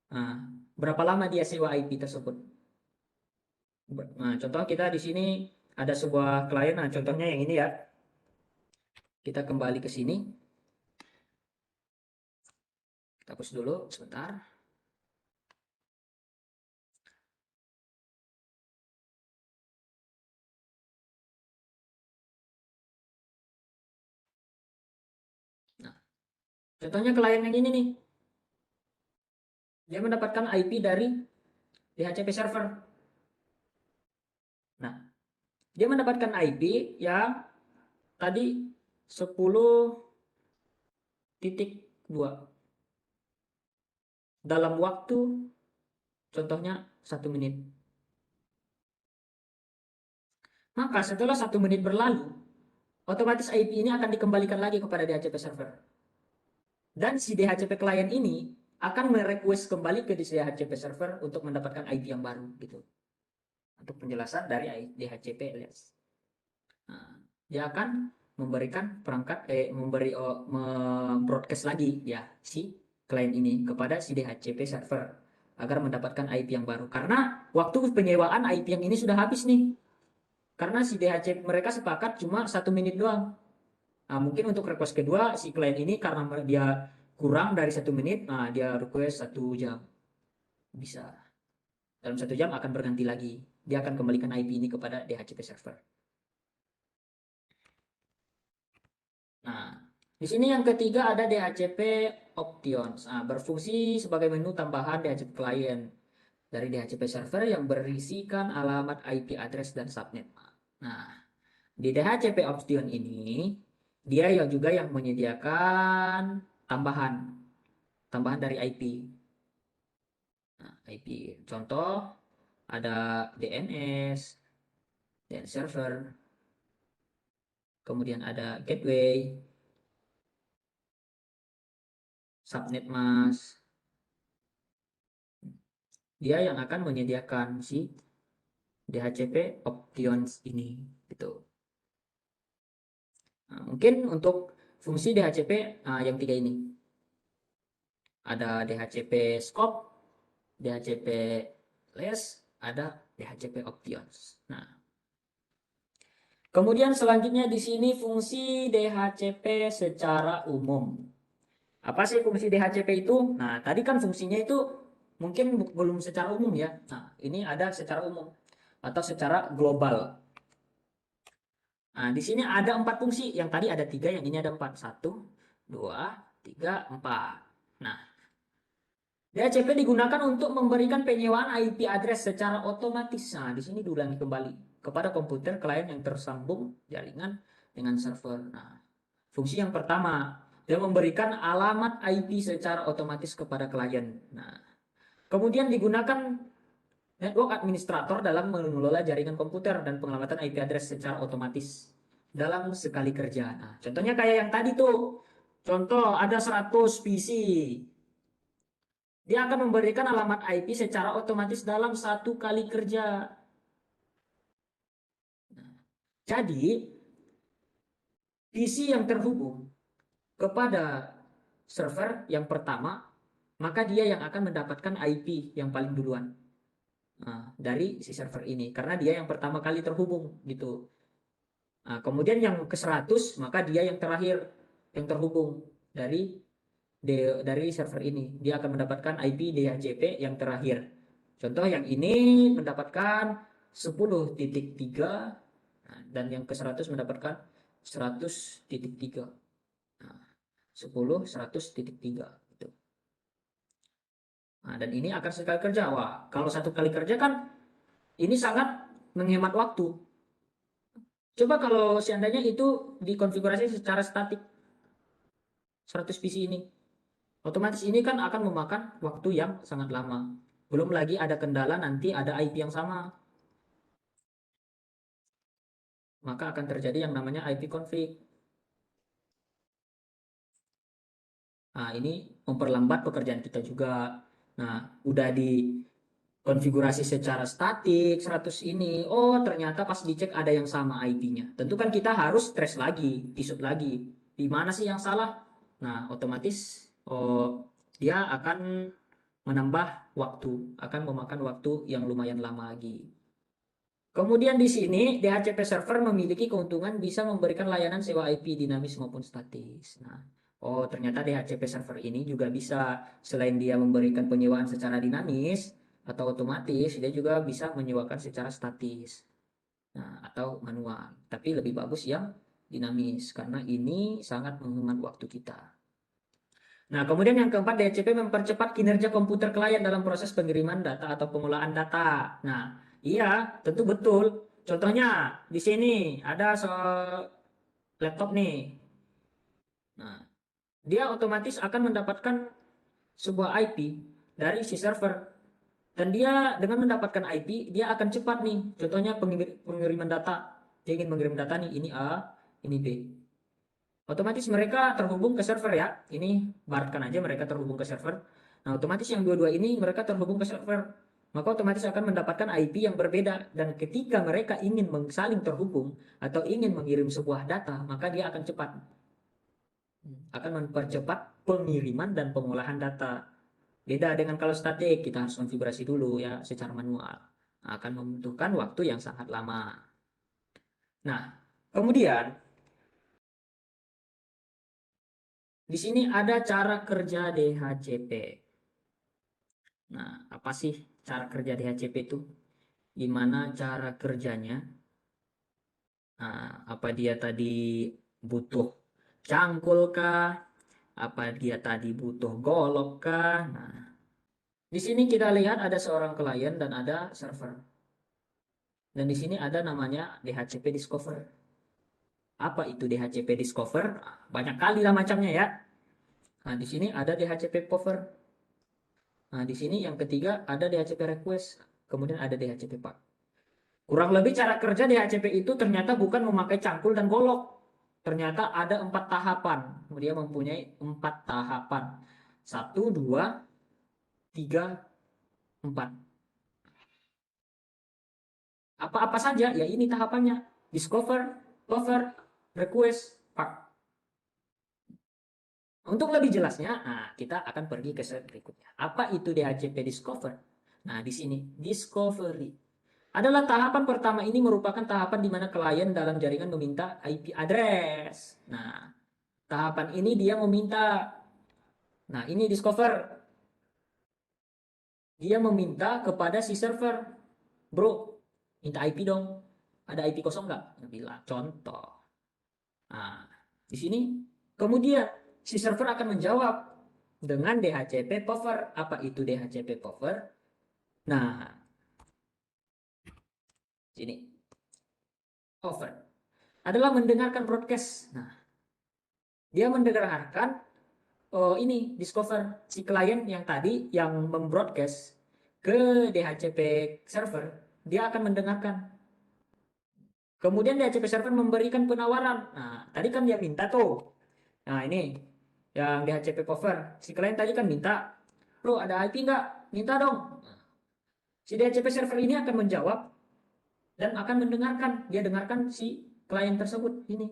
Nah, berapa lama dia sewa IP tersebut? Nah, contoh kita di sini ada sebuah klien. Nah, contohnya yang ini ya. Kita kembali ke sini. Kita hapus dulu sebentar. Nah, contohnya klien yang ini nih. Dia mendapatkan IP dari DHCP server. Nah, dia mendapatkan IP yang tadi 10.2 dalam waktu contohnya 1 menit. Maka setelah 1 menit berlalu, otomatis IP ini akan dikembalikan lagi kepada DHCP server. Dan si DHCP client ini akan merequest kembali ke DHCP server untuk mendapatkan IP yang baru gitu. Untuk penjelasan dari DHCP alias. Nah, dia akan memberikan perangkat broadcast lagi ya si klien ini kepada si DHCP server agar mendapatkan IP yang baru. Karena waktu penyewaan IP yang ini sudah habis nih. Karena si DHCP mereka sepakat cuma 1 menit doang. Nah, mungkin untuk request kedua si klien ini karena dia kurang dari 1 menit, nah dia request 1 jam. Bisa. Dalam 1 jam akan berganti lagi. Dia akan kembalikan IP ini kepada DHCP server. Nah, di sini yang ketiga ada DHCP options. Nah, berfungsi sebagai menu tambahan DHCP client dari DHCP server yang berisikan alamat IP address dan subnet. Nah, di DHCP option ini dia juga yang menyediakan tambahan dari IP. Nah, IP contoh ada DNS, DNS server, kemudian ada gateway, subnet mask. Dia yang akan menyediakan si DHCP options ini gitu. Nah, mungkin untuk fungsi DHCP yang 3 ini. Ada DHCP scope, DHCP list, ada DHCP options. Nah, kemudian selanjutnya di sini fungsi DHCP secara umum. Apa sih fungsi DHCP itu? Nah, tadi kan fungsinya itu mungkin belum secara umum ya. Nah, ini ada secara umum atau secara global. Nah, di sini ada 4 fungsi. Yang tadi ada 3, yang ini ada 4. 1, 2, 3, 4. Nah, DHCP digunakan untuk memberikan penyewaan IP address secara otomatis. Nah, di sini diulangi kembali kepada komputer klien yang tersambung jaringan dengan server. Nah, fungsi yang pertama, dia memberikan alamat IP secara otomatis kepada klien. Nah, kemudian digunakan network administrator dalam mengelola jaringan komputer dan pengelamatan IP address secara otomatis dalam sekali kerja. Nah, contohnya kayak yang tadi tuh. Contoh ada 100 PC. Dia akan memberikan alamat IP secara otomatis dalam 1 kali kerja. Nah, jadi PC yang terhubung kepada server yang pertama, maka dia yang akan mendapatkan IP yang paling duluan. Nah, dari si server ini, karena dia yang pertama kali terhubung gitu. Nah, kemudian yang ke 100, maka dia yang terakhir yang terhubung dari server ini. Dia akan mendapatkan IP DHCP yang terakhir. Contoh yang ini mendapatkan 10.3, dan yang ke 100 mendapatkan 100.3. Nah, 10, 100.3 gitu. Nah, dan ini akan sekali kerja. Wah, kalau satu kali kerja kan ini sangat menghemat waktu. Coba kalau seandainya itu dikonfigurasi secara statik 100 PC ini. Otomatis ini kan akan memakan waktu yang sangat lama. Belum lagi ada kendala nanti ada IP yang sama. Maka akan terjadi yang namanya IP conflict. Nah, ini memperlambat pekerjaan kita juga. Nah, udah dikonfigurasi secara statik 100 ini. Oh, ternyata pas dicek ada yang sama IP-nya. Tentu kan kita harus trace lagi, tisut lagi. Di mana sih yang salah? Nah, otomatis dia akan menambah waktu, akan memakan waktu yang lumayan lama lagi. Kemudian di sini DHCP server memiliki keuntungan bisa memberikan layanan sewa IP dinamis maupun statis. Nah, ternyata DHCP server ini juga bisa, selain dia memberikan penyewaan secara dinamis atau otomatis, dia juga bisa menyewakan secara statis. Nah, atau manual. Tapi lebih bagus yang dinamis karena ini sangat menghemat waktu kita. Nah, kemudian yang keempat, DHCP mempercepat kinerja komputer klien dalam proses pengiriman data atau pengolahan data. Nah, iya, tentu betul. Contohnya, di sini ada laptop nih. Nah, dia otomatis akan mendapatkan sebuah IP dari si server. Dan dia dengan mendapatkan IP, dia akan cepat nih. Contohnya pengiriman data. Dia ingin mengirim data nih, ini A, ini B. Otomatis mereka terhubung ke server ya. Ini baratkan aja mereka terhubung ke server. Nah, otomatis yang dua-dua ini mereka terhubung ke server. Maka otomatis akan mendapatkan IP yang berbeda. Dan ketika mereka ingin saling terhubung atau ingin mengirim sebuah data, maka dia akan cepat. Akan mempercepat pengiriman dan pengolahan data. Beda dengan kalau statik, kita harus konfigurasi dulu ya secara manual. Akan membutuhkan waktu yang sangat lama. Nah, kemudian di sini ada cara kerja DHCP. Nah, apa sih cara kerja DHCP itu? Gimana cara kerjanya? Nah, apa dia tadi butuh cangkul kah? Apa dia tadi butuh golok kah? Nah, di sini kita lihat ada seorang klien dan ada server. Dan di sini ada namanya DHCP Discover. Apa itu DHCP Discover? Banyak kali lah macamnya ya. Nah, di sini ada DHCP Cover. Nah, di sini yang ketiga ada DHCP Request. Kemudian ada DHCP Pack. Kurang lebih cara kerja DHCP itu ternyata bukan memakai cangkul dan golok. Ternyata ada 4 tahapan. Dia mempunyai 4 tahapan. 1, 2, 3, 4. Apa-apa saja? Ya ini tahapannya. Discover, cover, request, pack. Untuk lebih jelasnya, kita akan pergi ke slide berikutnya. Apa itu DHCP Discover? Nah, di sini Discovery adalah tahapan pertama. Ini merupakan tahapan di mana klien dalam jaringan meminta IP address. Nah, tahapan ini dia meminta. Nah, ini Discover. Dia meminta kepada si server, bro, minta IP dong. Ada IP kosong nggak? Bilang contoh. Nah, di sini kemudian si server akan menjawab dengan DHCP Power. Apa itu DHCP Power? Nah, sini Power adalah mendengarkan broadcast. Nah, dia mendengarkan ini Discover si klien yang tadi yang membroadcast ke DHCP server, dia akan mendengarkan. Kemudian DHCP server memberikan penawaran. Nah, tadi kan dia minta tuh. Nah, ini yang DHCP cover. Si klien tadi kan minta, bro ada IP nggak? Minta dong. Si DHCP server ini akan menjawab dan akan mendengarkan. Dia dengarkan si klien tersebut ini.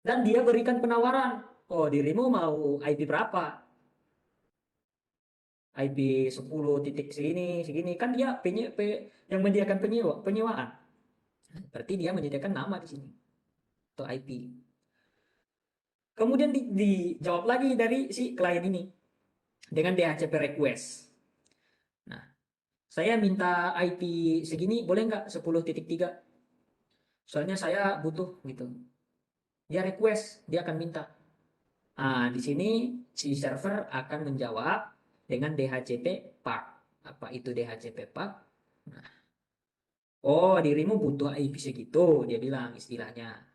Dan dia berikan penawaran. Oh, dirimu mau IP berapa? IP 10 titik segini kan dia yang menyediakan penyewaan. Berarti dia menyediakan nama di sini atau IP. Kemudian dijawab lagi dari si klien ini dengan DHCP request. Nah, saya minta IP segini boleh nggak 10.3? Soalnya saya butuh gitu. Dia request, dia akan minta. Nah, di sini si server akan menjawab dengan DHCP PARC. Apa itu DHCP PARC? Nah, oh, dirimu butuh IP segitu, dia bilang istilahnya.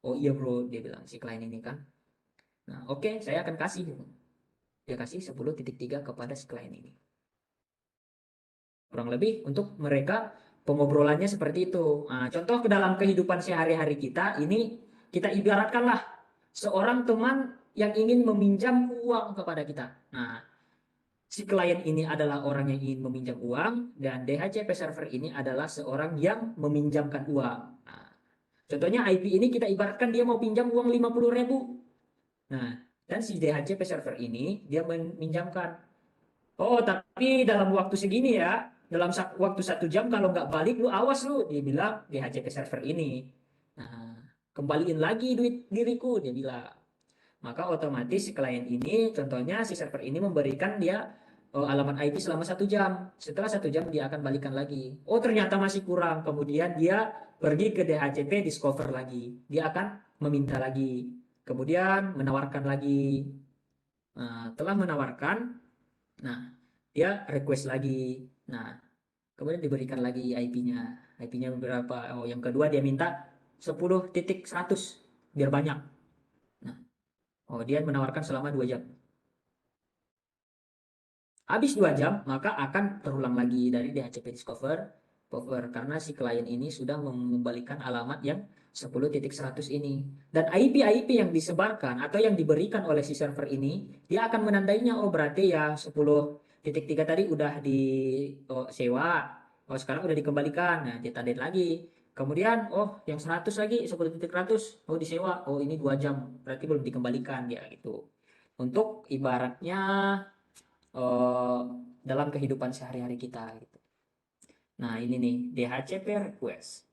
Oh iya bro, dia bilang si klien ini kan. Nah, oke, saya akan kasih. Dia kasih 10.3 kepada si klien ini. Kurang lebih untuk mereka pengobrolannya seperti itu. Nah, contoh ke dalam kehidupan sehari-hari kita, ini kita ibaratkanlah seorang teman yang ingin meminjam uang kepada kita. Nah, si klien ini adalah orang yang ingin meminjam uang dan DHCP server ini adalah seorang yang meminjamkan uang. Nah, contohnya IP ini kita ibaratkan dia mau pinjam uang 50.000. Nah, dan si DHCP server ini dia meminjamkan. Oh, tapi dalam waktu segini ya, dalam waktu 1 jam kalau nggak balik lu awas lu, dia bilang DHCP server ini. Nah, kembaliin lagi duit diriku, dia bilang. Maka otomatis si klien ini, contohnya si server ini memberikan dia alamat IP selama 1 jam. Setelah 1 jam dia akan balikan lagi. Oh ternyata masih kurang. Kemudian dia pergi ke DHCP discover lagi. Dia akan meminta lagi. Kemudian menawarkan lagi. Nah, telah menawarkan, nah dia request lagi. Nah, kemudian diberikan lagi IP-nya. IP-nya berapa? Oh, yang kedua dia minta 10.100 biar banyak. Nah, oh dia menawarkan selama 2 jam. Habis 2 jam, maka akan terulang lagi dari DHCP discover karena si klien ini sudah mengembalikan alamat yang 10.100 ini. Dan IP-IP yang disebarkan atau yang diberikan oleh si server ini, dia akan menandainya, oh berarti yang 10.3 tadi udah disewa, oh sekarang udah dikembalikan, nah dia tandain lagi. Kemudian, oh yang 100 lagi, 10.100, oh disewa, oh ini 2 jam, berarti belum dikembalikan, ya gitu. Untuk ibaratnya uh, dalam kehidupan sehari-hari kita gitu. Nah, ini nih DHCP request.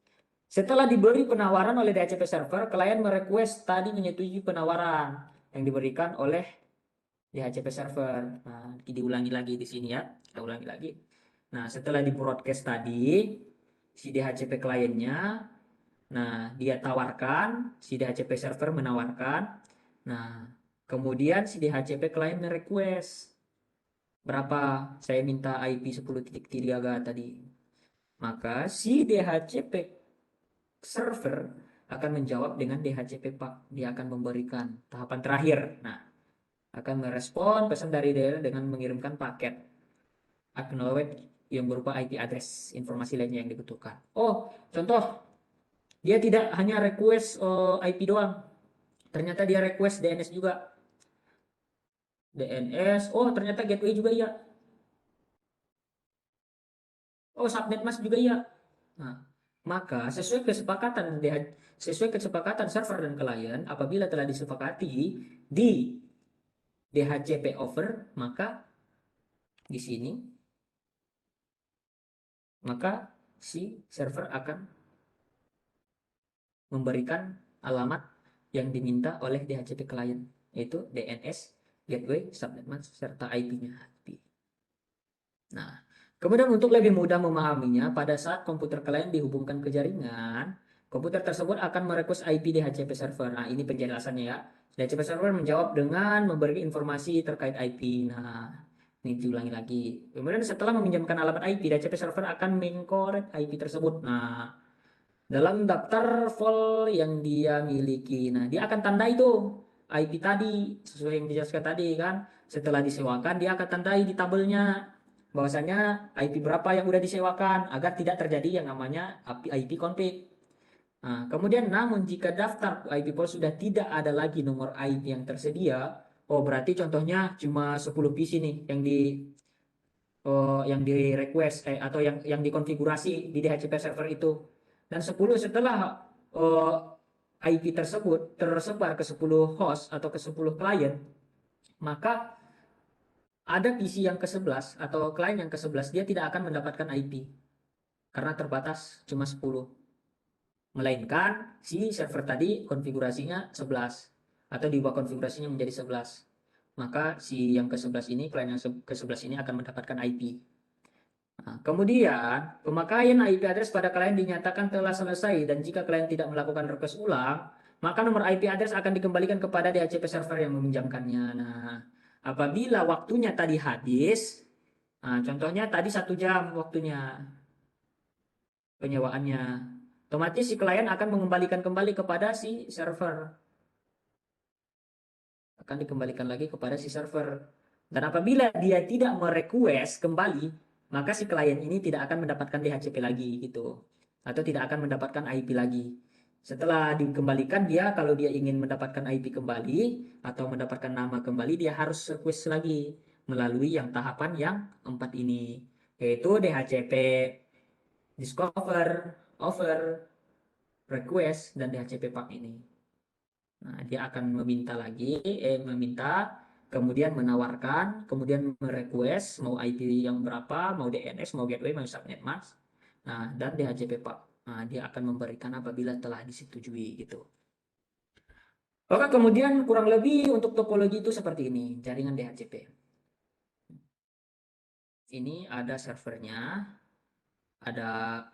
Setelah diberi penawaran oleh DHCP server, klien merequest tadi menyetujui penawaran yang diberikan oleh DHCP server. Nah, diulangi lagi di sini ya. Kita ulangi lagi. Nah, setelah di broadcast tadi si DHCP kliennya, nah dia tawarkan, si DHCP server menawarkan. Nah, kemudian si DHCP klien merequest berapa, saya minta IP 10.3 tadi, maka si DHCP server akan menjawab dengan DHCP PAK. Dia akan memberikan tahapan terakhir. Nah, akan merespon pesan dari dia dengan mengirimkan paket acknowledge yang berupa IP address, informasi lainnya yang dibutuhkan. Oh, contoh, dia tidak hanya request IP doang, ternyata dia request DNS juga. DNS, oh ternyata gateway juga ya. Oh, subnet mas juga ya. Nah, maka sesuai kesepakatan server dan klien, apabila telah disepakati di DHCP over, maka di sini si server akan memberikan alamat yang diminta oleh DHCP klien, yaitu DNS, gateway, subnet mask, serta IP-nya. Nah, kemudian untuk lebih mudah memahaminya, pada saat komputer klien dihubungkan ke jaringan, komputer tersebut akan merequest IP DHCP server. Nah, ini penjelasannya ya. DHCP server menjawab dengan memberi informasi terkait IP. Nah, ini diulangi lagi. Kemudian setelah meminjamkan alamat IP, DHCP server akan mengkorek IP tersebut. Nah, dalam daftar file yang dia miliki. Nah, dia akan tanda itu IP tadi, sesuai yang dijelaskan tadi kan. Setelah disewakan, dia akan tandai di tabelnya bahwasanya IP berapa yang udah disewakan agar tidak terjadi yang namanya IP conflict. Nah, kemudian namun jika daftar IP pool sudah tidak ada lagi nomor IP yang tersedia, oh berarti contohnya cuma 10 PC nih yang di request atau yang dikonfigurasi di DHCP server itu. Dan 10 setelah IP tersebut tersebar ke 10 host atau ke 10 klien, maka ada PC yang ke-11 atau klien yang ke-11 dia tidak akan mendapatkan IP karena terbatas cuma 10. Melainkan si server tadi konfigurasinya 11 atau diubah konfigurasinya menjadi 11. Maka si yang ke-11 ini, klien yang ke-11 ini akan mendapatkan IP. Nah, kemudian pemakaian IP address pada klien dinyatakan telah selesai, dan jika klien tidak melakukan request ulang, maka nomor IP address akan dikembalikan kepada DHCP server yang meminjamkannya. Nah, apabila waktunya tadi habis, nah, contohnya tadi 1 jam waktunya penyewaannya, otomatis si klien akan mengembalikan kembali kepada si server. Akan dikembalikan lagi kepada si server. Dan apabila dia tidak merequest kembali, maka si klien ini tidak akan mendapatkan DHCP lagi gitu. Atau tidak akan mendapatkan IP lagi. Setelah dikembalikan, dia kalau dia ingin mendapatkan IP kembali atau mendapatkan nama kembali, dia harus request lagi melalui yang tahapan yang 4 ini, yaitu DHCP discover, offer, request, dan DHCP pub ini. Nah, dia akan meminta, kemudian menawarkan, kemudian merequest mau IP yang berapa, mau DNS, mau gateway, mau subnet mask. Nah, dan DHCP pub. Nah, dia akan memberikan apabila telah disetujui gitu. Oke, kemudian kurang lebih untuk topologi itu seperti ini, jaringan DHCP. Ini ada servernya, ada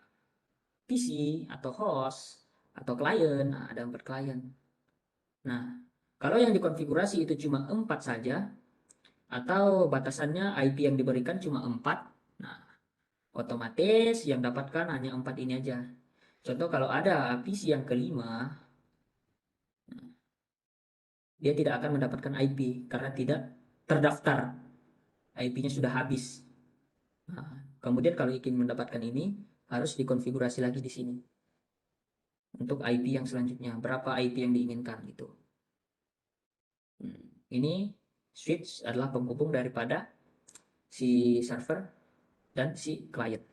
PC atau host atau klien, nah, ada 4 klien. Nah, kalau yang dikonfigurasi itu cuma 4 saja, atau batasannya IP yang diberikan cuma 4, nah, otomatis yang dapatkan hanya 4 ini aja. Contoh kalau ada PC yang kelima, dia tidak akan mendapatkan IP karena tidak terdaftar, IP-nya sudah habis. Nah, kemudian kalau ingin mendapatkan ini, harus dikonfigurasi lagi di sini untuk IP yang selanjutnya, berapa IP yang diinginkan gitu. Ini switch adalah penghubung daripada si server dan si klien.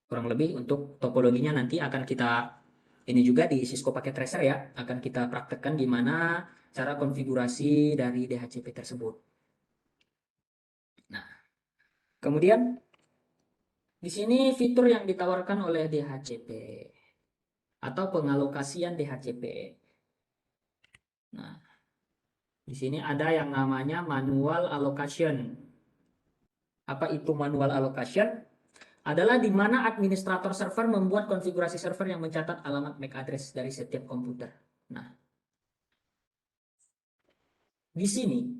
Kurang lebih untuk topologinya nanti akan kita ini juga di Cisco Packet Tracer ya, akan kita praktekkan gimana cara konfigurasi dari DHCP tersebut. Nah, kemudian di sini fitur yang ditawarkan oleh DHCP atau pengalokasian DHCP. Nah, di sini ada yang namanya manual allocation. Apa itu manual allocation? Adalah di mana administrator server membuat konfigurasi server yang mencatat alamat MAC address dari setiap komputer. Nah, di sini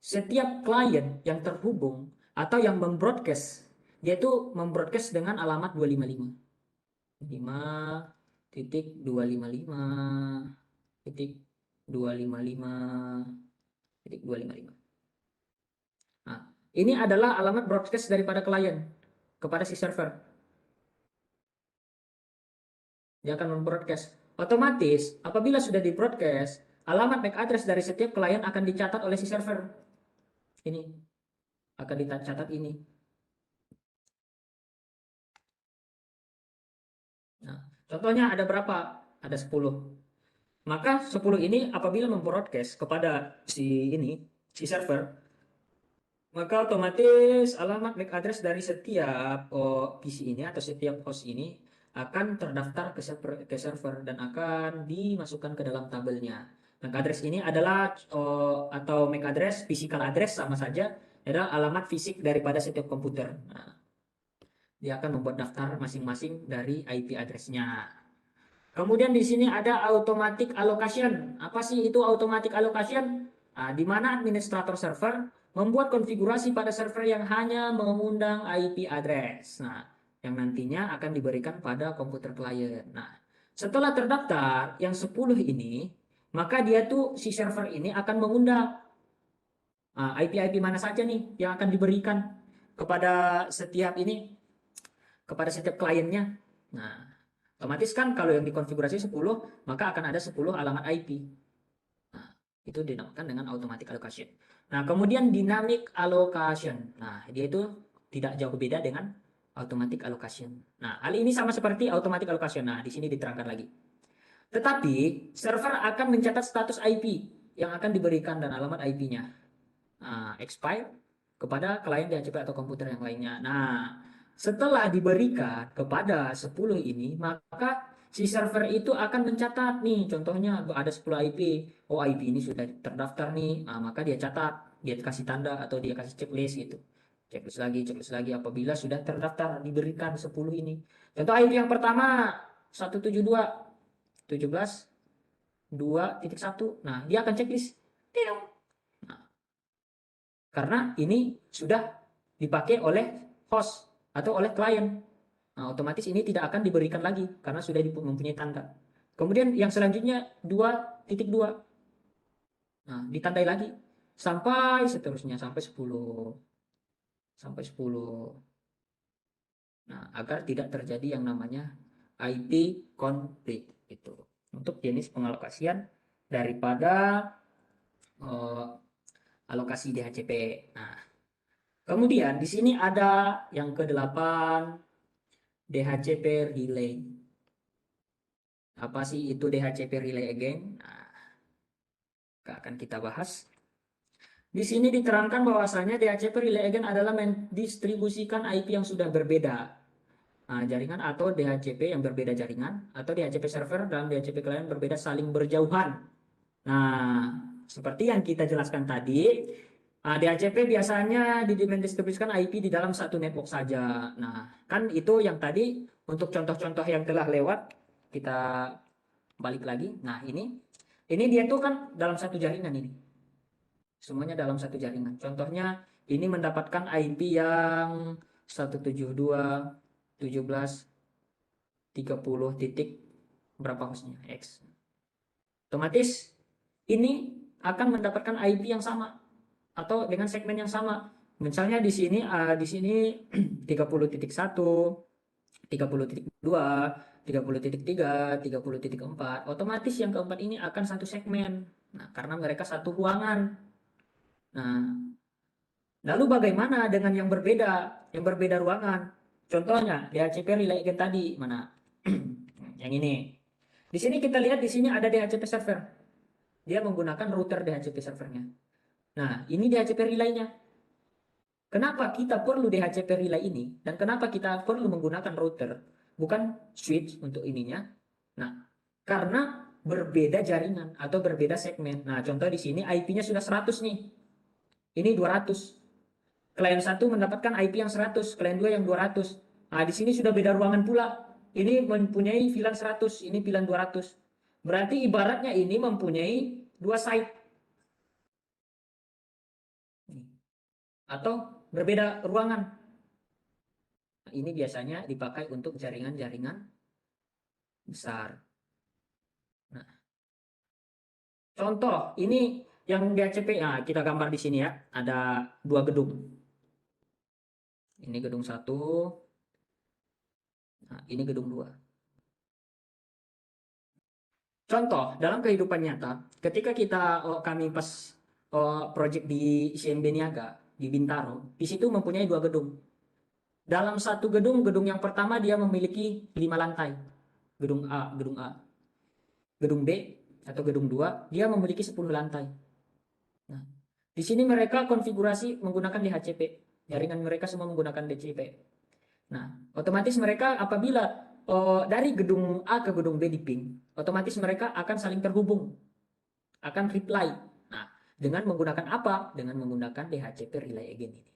setiap klien yang terhubung atau yang membroadcast, dia itu membroadcast dengan alamat 255. 5.255.255.255. Nah, ini adalah alamat broadcast daripada klien kepada si server. Dia akan membroadcast. Otomatis apabila sudah di broadcast, alamat MAC address dari setiap klien akan dicatat oleh si server. Ini akan dicatat ini. Nah, contohnya ada berapa? Ada 10. Maka 10 ini apabila membroadcast kepada si server, maka otomatis alamat MAC address dari setiap PC ini atau setiap host ini akan terdaftar ke server dan akan dimasukkan ke dalam tabelnya. MAC address ini adalah atau MAC address, physical address sama saja, adalah alamat fisik daripada setiap komputer. Nah, dia akan membuat daftar masing-masing dari IP address-nya. Kemudian di sini ada automatic allocation. Apa sih itu automatic allocation? Nah, di mana administrator server membuat konfigurasi pada server yang hanya mengundang IP address. Nah, yang nantinya akan diberikan pada komputer klien. Nah, setelah terdaftar yang 10 ini, maka dia tuh si server ini akan mengundang IP-IP mana saja nih yang akan diberikan kepada setiap kliennya. Nah, otomatis kan kalau yang dikonfigurasi 10, maka akan ada 10 alamat IP. Nah, itu dinamakan dengan automatic allocation. Nah, kemudian dynamic allocation. Nah, dia itu tidak jauh beda dengan automatic allocation. Nah, hal ini sama seperti automatic allocation. Nah, di sini diterangkan lagi. Tetapi server akan mencatat status IP yang akan diberikan dan alamat IP-nya. Expire kepada klien DHCP atau komputer yang lainnya. Nah, setelah diberikan kepada 10 ini, maka si server itu akan mencatat nih, contohnya ada 10 IP. Oh, IP ini sudah terdaftar nih. Maka dia catat, dia kasih tanda atau dia kasih checklist gitu. Checklist lagi apabila sudah terdaftar diberikan 10 ini. Contoh IP yang pertama 172.17.2.1. Nah, dia akan checklist. Nah, karena ini sudah dipakai oleh host atau oleh klien. Nah, otomatis ini tidak akan diberikan lagi karena sudah mempunyai tanda. Kemudian yang selanjutnya 2.2. Nah, ditandai lagi sampai seterusnya sampai 10. Sampai 10. Nah, agar tidak terjadi yang namanya IP konflik itu. Untuk jenis pengalokasian daripada alokasi DHCP. Nah, kemudian di sini ada yang ke-8, DHCP relay. Apa sih itu DHCP relay again? Nah, akan kita bahas. Di sini diterangkan bahwasanya DHCP relay again adalah mendistribusikan IP yang sudah berbeda. Nah, jaringan atau DHCP yang berbeda jaringan atau DHCP server dan DHCP klien berbeda saling berjauhan. Nah, seperti yang kita jelaskan tadi, DHCP biasanya mendistribusikan IP di dalam satu network saja. Nah, kan itu yang tadi untuk contoh-contoh yang telah lewat, kita balik lagi. Nah, ini dia tuh kan dalam satu jaringan ini. Semuanya dalam satu jaringan. Contohnya ini mendapatkan IP yang 172.17.30 titik berapa hostnya X. Otomatis ini akan mendapatkan IP yang sama atau dengan segmen yang sama. Misalnya di sini 30.1, 30.2, 30.3, 30.4. Otomatis yang keempat ini akan satu segmen. Nah, karena mereka satu ruangan. Nah, lalu bagaimana dengan yang berbeda? Yang berbeda ruangan. Contohnya DHCP relay again tadi mana? Yang ini. Di sini kita lihat di sini ada DHCP server. Dia menggunakan router DHCP servernya. Nah, ini DHCP relaynya. Kenapa kita perlu DHCP relay ini dan kenapa kita perlu menggunakan router, bukan switch untuk ininya? Nah, karena berbeda jaringan atau berbeda segmen. Nah, contoh di sini IP-nya sudah 100 nih. Ini 200. Klien 1 mendapatkan IP yang 100, klien 2 yang 200. Nah, di sini sudah beda ruangan pula. Ini mempunyai VLAN 100, ini VLAN 200. Berarti ibaratnya ini mempunyai dua site. Atau berbeda ruangan. Nah, ini biasanya dipakai untuk jaringan-jaringan besar. Nah, contoh ini yang DHCP, nah, kita gambar di sini ya, ada dua gedung. Ini gedung 1, nah, ini gedung 2. Contoh dalam kehidupan nyata, ketika kami pas project di ICMB Niaga di Bintaro, di situ mempunyai dua gedung. Dalam satu gedung yang pertama dia memiliki 5 lantai. Gedung A. Gedung B atau gedung 2 dia memiliki 10 lantai. Nah, di sini mereka konfigurasi menggunakan DHCP. Jaringan mereka semua menggunakan DHCP. Nah, otomatis mereka apabila dari gedung A ke gedung B di ping, otomatis mereka akan saling terhubung, akan reply. Nah, dengan menggunakan apa? Dengan menggunakan DHCP relay again ini.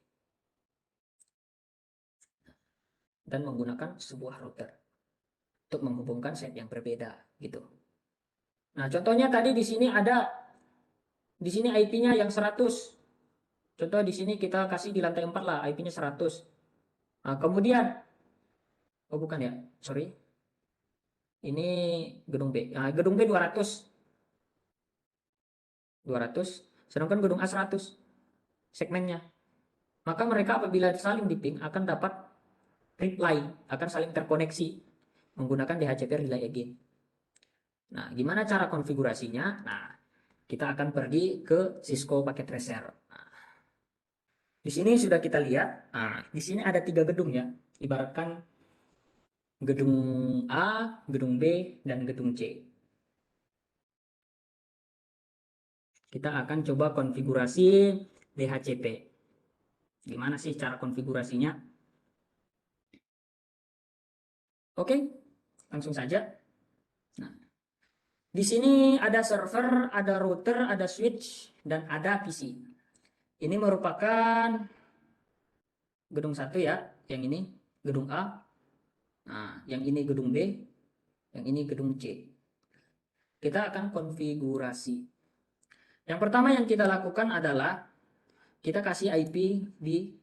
Dan menggunakan sebuah router untuk menghubungkan set yang berbeda gitu. Nah, contohnya tadi di sini ada IP-nya yang 100. Contoh di sini kita kasih di lantai 4 lah, IP-nya 100. Nah, kemudian oh bukan ya, sorry. Ini gedung B. Nah, gedung B 200. Sedangkan gedung A 100 segmennya. Maka mereka apabila saling di ping akan dapat reply, akan saling terkoneksi menggunakan DHCP relay again. Nah, gimana cara konfigurasinya? Nah, kita akan pergi ke Cisco Packet Tracer. Nah, Di sini sudah kita lihat. Nah, di sini ada 3 gedung ya. Ibaratkan gedung A, gedung B, dan gedung C. Kita akan coba konfigurasi DHCP. Gimana sih cara konfigurasinya? Oke, langsung saja. Nah, di sini ada server, ada router, ada switch, dan ada PC. Ini merupakan gedung 1 ya, yang ini gedung A. Nah, yang ini gedung B, yang ini gedung C. Kita akan konfigurasi. Yang pertama yang kita lakukan adalah kita kasih IP di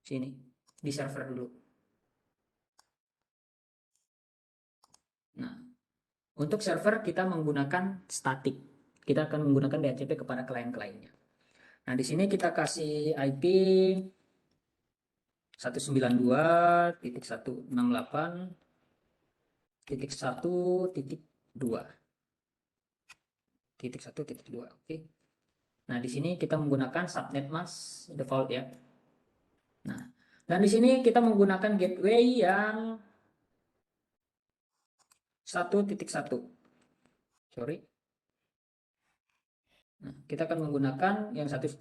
sini, di server dulu. Nah, untuk server kita menggunakan static. Kita akan menggunakan DHCP kepada klien-kliennya. Nah, di sini kita kasih IP 192.168.1.2. Oke. Nah, di sini kita menggunakan subnet mask default ya. Nah, dan di sini kita menggunakan gateway yang 1.1. Sorry. Nah, kita akan menggunakan yang 1.1.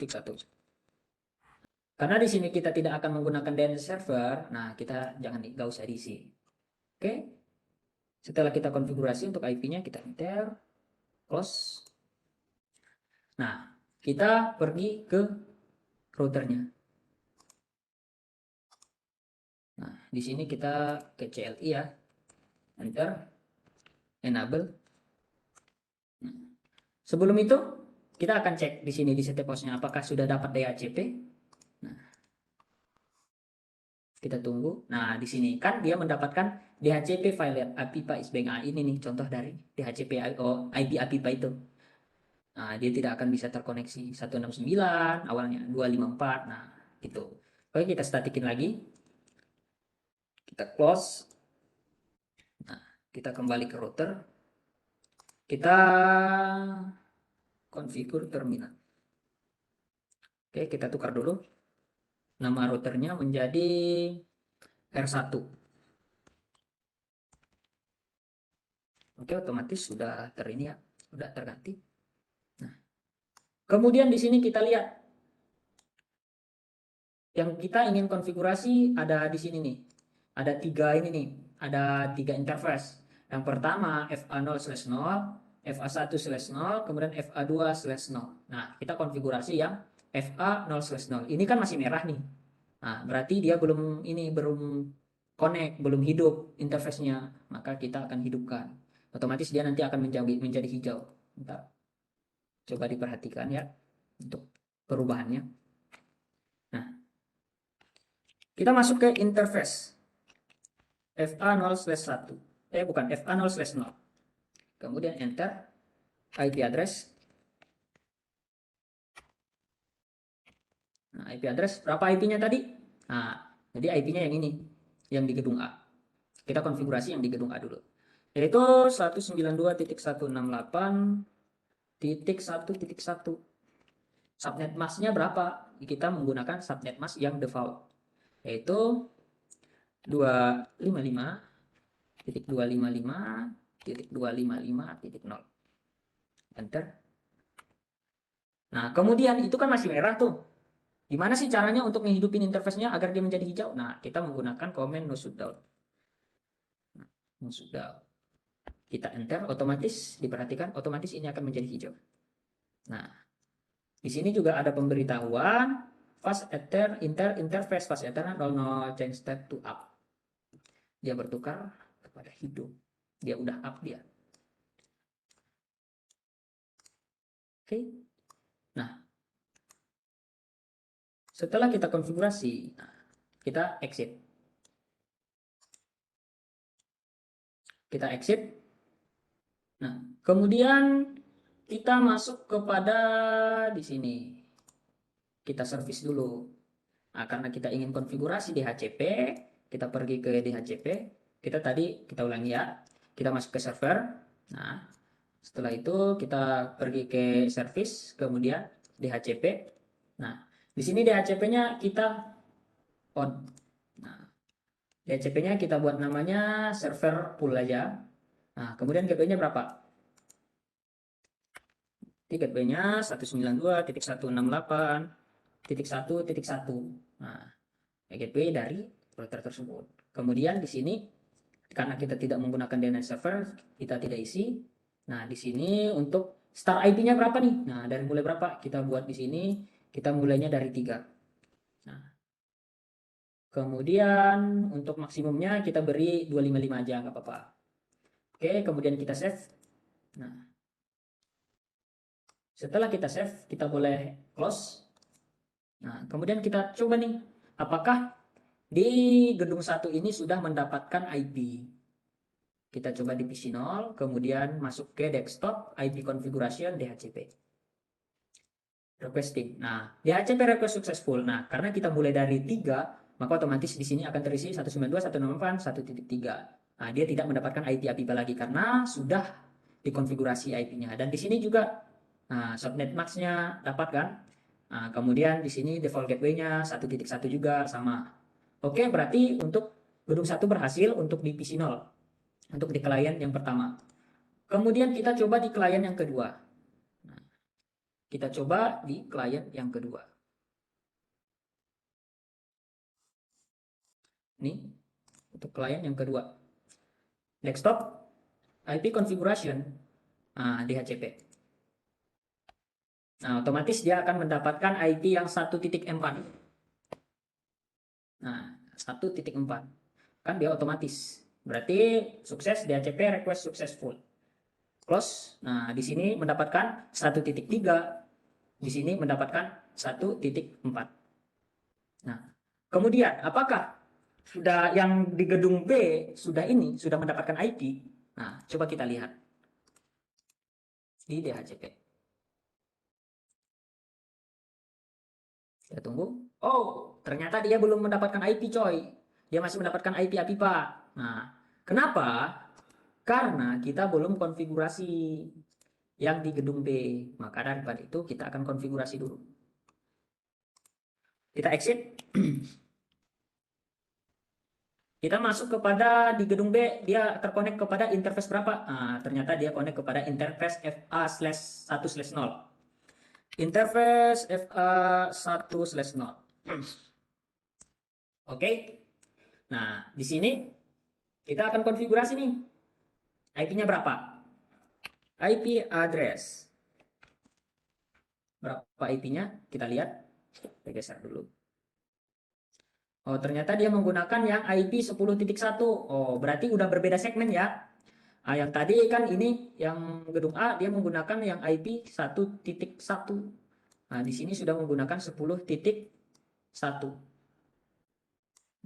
Karena di sini kita tidak akan menggunakan DNS server, nah kita nggak usah diisi. Oke. Setelah kita konfigurasi untuk IP-nya, kita enter, close. Nah, kita pergi ke routernya. Nah, di sini kita ke CLI ya. Enter, enable. Nah, sebelum itu, kita akan cek di sini di setiap hostnya apakah sudah dapat DHCP. Nah, kita tunggu. Nah, di sini kan dia mendapatkan DHCP file APIPA isbeng. Ini nih contoh dari DHCP IP APIPA itu. Nah, dia tidak akan bisa terkoneksi 169 awalnya 254. Nah, gitu. Oke, kita statikin lagi. Kita close. Nah, kita kembali ke router. Kita configure terminal. Oke, kita tukar dulu. Nama routernya menjadi R1. Oke, otomatis sudah ini ya, sudah terganti. Nah, kemudian di sini kita lihat yang kita ingin konfigurasi ada di sini nih. Ada 3 ini nih, ada 3 interface. Yang pertama FA0/0, FA1/0, kemudian FA2/0. Nah, kita konfigurasi yang FA0/0. Ini kan masih merah nih. Nah, berarti dia belum connect, belum hidup interface-nya. Maka kita akan hidupkan. Otomatis dia nanti akan menjadi hijau. Bentar. Coba diperhatikan ya untuk perubahannya. Nah, kita masuk ke interface FA0/1. Bukan FA0/0. Kemudian enter IP address. Nah, IP address berapa IP-nya tadi? Nah, jadi IP-nya yang ini, yang di gedung A. Kita konfigurasi yang di gedung A dulu. Yaitu 192.168.1.1. Subnet mask-nya berapa? Kita menggunakan subnet mask yang default, yaitu 255.255.255.0. Enter. Nah, kemudian itu kan masih merah tuh. Gimana sih caranya untuk menghidupin interface-nya agar dia menjadi hijau? Nah, kita menggunakan command no shutdown. No shutdown. Kita enter, otomatis diperhatikan, otomatis ini akan menjadi hijau. Nah, di sini juga ada pemberitahuan fast ether interface fast ether 00 change state to up. Dia bertukar kepada hidup. Dia udah up dia. Oke. Nah, setelah kita konfigurasi, kita exit. Kita exit. Nah, kemudian kita masuk kepada di sini. Kita service dulu. Nah, karena kita ingin konfigurasi DHCP, kita pergi ke DHCP. Kita ulangi ya. Kita masuk ke server. Nah, setelah itu kita pergi ke service, kemudian DHCP. Nah, Di sini DHCP-nya kita on. Nah, DHCP-nya kita buat namanya server pool aja. Nah, kemudian gateway-nya berapa? Gateway-nya 192.168.1.1. Nah, gateway dari router tersebut. Kemudian di sini karena kita tidak menggunakan DNS server, kita tidak isi. Nah, di sini untuk start IP-nya berapa nih? Nah, dari mulai berapa? Kita buat di sini, kita mulainya dari 3. Nah, kemudian untuk maksimumnya kita beri 255 aja, nggak apa-apa. Oke, kemudian kita save. Nah, setelah kita save, kita boleh close. Nah, kemudian kita coba nih, apakah di gedung 1 ini sudah mendapatkan IP. Kita coba di PC 0, kemudian masuk ke desktop, IP configuration, DHCP. Requesting. Nah, DHCP request successful. Nah, karena kita mulai dari 3, maka otomatis di sini akan terisi 192.168.1.3. Nah, dia tidak mendapatkan IP apa lagi karena sudah dikonfigurasi IP-nya. Dan di sini juga subnet max-nya dapat kan? Nah, kemudian di sini default gateway-nya 1.1 juga sama. Oke, berarti untuk gedung 1 berhasil untuk di PC 0. Untuk di klien yang pertama. Kemudian kita coba di klien yang kedua. Nah, kita coba di klien yang kedua. Ini untuk klien yang kedua. Desktop, IP configuration, DHCP. Nah, otomatis dia akan mendapatkan IP yang 1.4. Nah, 1.4. Kan dia otomatis. Berarti sukses, DHCP request successful. Close. Nah, di sini mendapatkan 1.3. Di sini mendapatkan 1.4. Nah, kemudian apakah sudah yang di gedung B sudah mendapatkan IP? Nah, coba kita lihat di DHCP. Kita tunggu. Oh, ternyata dia belum mendapatkan IP, coy. Dia masih mendapatkan IP APIPA. Nah, kenapa? Karena kita belum konfigurasi yang di gedung B. Maka daripada itu kita akan konfigurasi dulu. Kita exit. Kita masuk kepada di gedung B, dia terkonek kepada interface berapa? Nah, ternyata dia konek kepada interface FA/1/0. Interface FA1/0. Oke. Nah, di sini kita akan konfigurasi nih. IP-nya berapa? IP address. Berapa IP-nya? Kita lihat. Kita geser dulu. Oh, ternyata dia menggunakan yang IP 10.1. Oh, berarti udah berbeda segmen ya. Yang tadi kan ini yang gedung A dia menggunakan yang IP 1.1. Nah, di sini sudah menggunakan 10.1.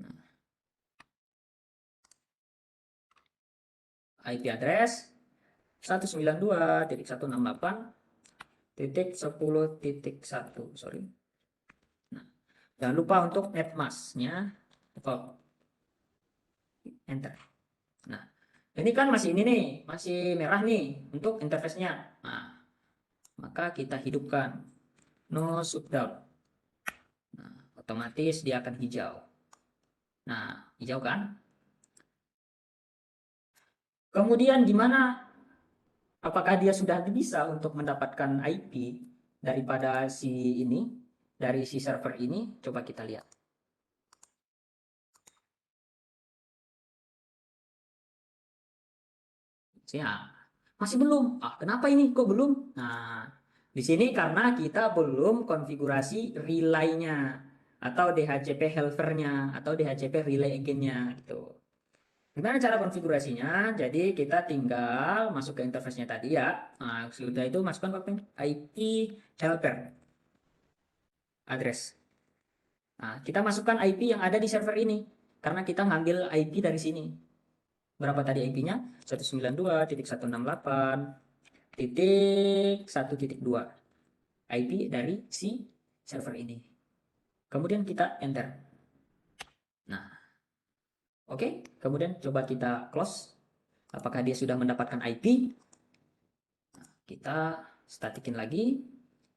Nah, IP address 192.168.10.1. Sorry. Nah, jangan lupa untuk netmask-nya default. Enter. Nah, ini kan masih ini nih, masih merah nih untuk interface-nya. Nah, maka kita hidupkan no shutdown. Nah, otomatis dia akan hijau. Nah, hijau kan? Kemudian gimana? Apakah dia sudah bisa untuk mendapatkan IP daripada si ini, dari si server ini? Coba kita lihat. Ya, masih belum. Kenapa ini kok belum? Nah, di sini karena kita belum konfigurasi relay-nya atau DHCP helper-nya atau DHCP relay agent-nya gitu. Gimana cara konfigurasinya? Jadi kita tinggal masuk ke interface-nya tadi ya. Nah, sudah itu masukkan IP helper address. Nah, kita masukkan IP yang ada di server ini karena kita ngambil IP dari sini. Berapa tadi IP-nya? 192.168.1.2 IP dari si server ini. Kemudian kita enter. Nah, oke. Kemudian coba kita close. Apakah dia sudah mendapatkan IP? Nah, kita statikin lagi.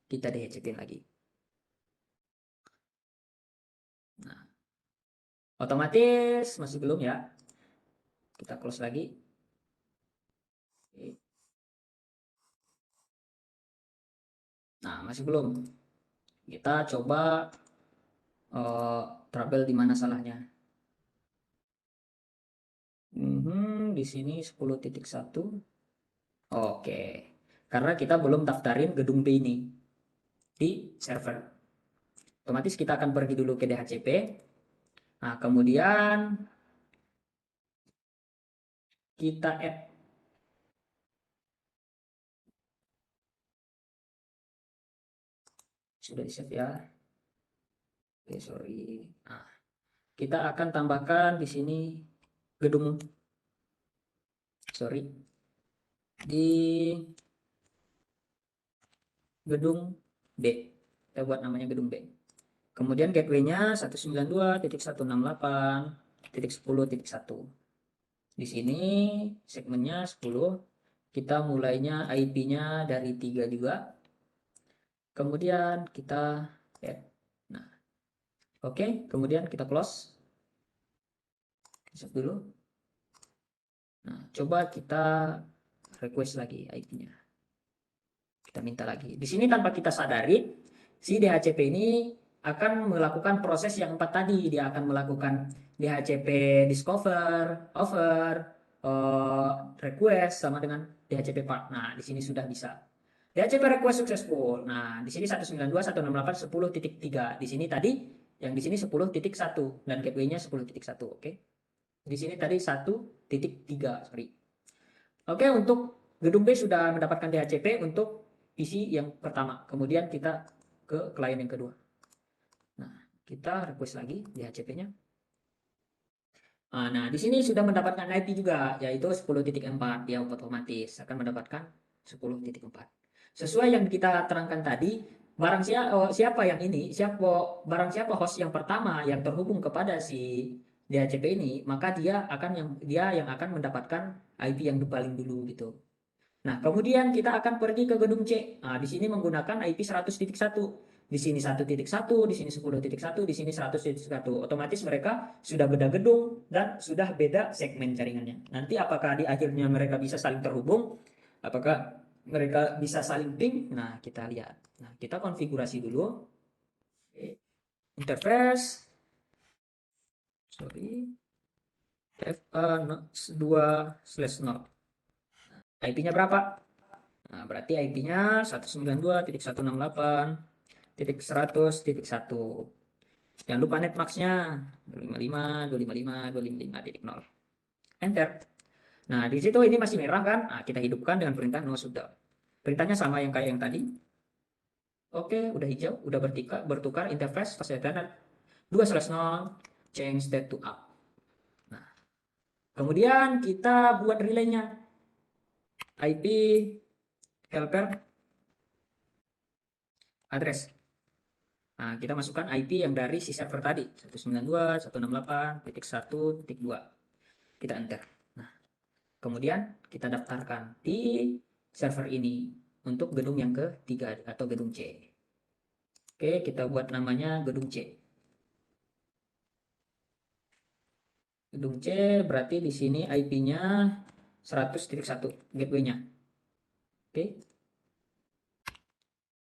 Kita DHCP lagi. Otomatis masih belum ya. Kita close lagi. Nah, masih belum. Kita coba trouble di mana salahnya. Di sini 10.1. Oke. Karena kita belum daftarin gedung B ini di server. Otomatis kita akan pergi dulu ke DHCP. Nah, kemudian kita add. Sudah di-save ya. Oke, sorry. Nah, kita akan tambahkan di sini gedung, di gedung B. Kita buat namanya gedung B. Kemudian gateway-nya 192.168.10.1. Di sini segmennya 10. Kita mulainya IP-nya dari 3 juga. Kemudian kita add. Nah, oke, kemudian kita close. Save dulu. Nah, coba kita request lagi IP-nya. Kita minta lagi. Di sini tanpa kita sadari, si DHCP ini akan melakukan proses yang 4 tadi. Dia akan melakukan DHCP discover, offer, request sama dengan DHCP part. Nah, di sini sudah bisa. DHCP request successful. Nah, di sini 192.168.10.3. Di sini tadi yang di sini 10.1 dan gateway-nya 10.1, oke. Di sini tadi 1.3, sorry. Oke, untuk gedung B sudah mendapatkan DHCP untuk PC yang pertama. Kemudian kita ke klien yang kedua. Nah, kita request lagi DHCP-nya. Nah, di sini sudah mendapatkan IP juga, yaitu 10.4. Dia otomatis akan mendapatkan 10.4. Sesuai yang kita terangkan tadi, barang siapa yang ini, barang siapa host yang pertama yang terhubung kepada si DHCP ini, maka dia yang akan mendapatkan IP yang paling dulu gitu. Nah, kemudian kita akan pergi ke gedung C. Nah, di sini menggunakan IP 100.1. Di sini 1.1, di sini 10.1, di sini 100.1. Otomatis mereka sudah beda gedung dan sudah beda segmen jaringannya. Nanti apakah di akhirnya mereka bisa saling terhubung? Apakah mereka bisa saling ping? Nah, kita lihat. Nah, kita konfigurasi dulu. Interface. Sorry. FA2/0. IP-nya berapa? Nah, berarti IP-nya 192.168.100.1. Jangan lupa netmax-nya 255.255.255.0. Enter. Nah, di situ ini masih merah kan? Nah, kita hidupkan dengan perintah no shutdown. Perintahnya sama yang kayak yang tadi. Oke, udah hijau, udah bertukar interface fase ethernet 2/0 change state to up. Nah, kemudian kita buat relay-nya. IP helper address. Nah, kita masukkan IP yang dari si server tadi 192.168.1.2. Kita enter. Nah, kemudian kita daftarkan di server ini untuk gedung yang ketiga atau gedung C. Oke, kita buat namanya gedung C. Gedung C berarti di sini IP-nya 100.1 gateway-nya. Oke.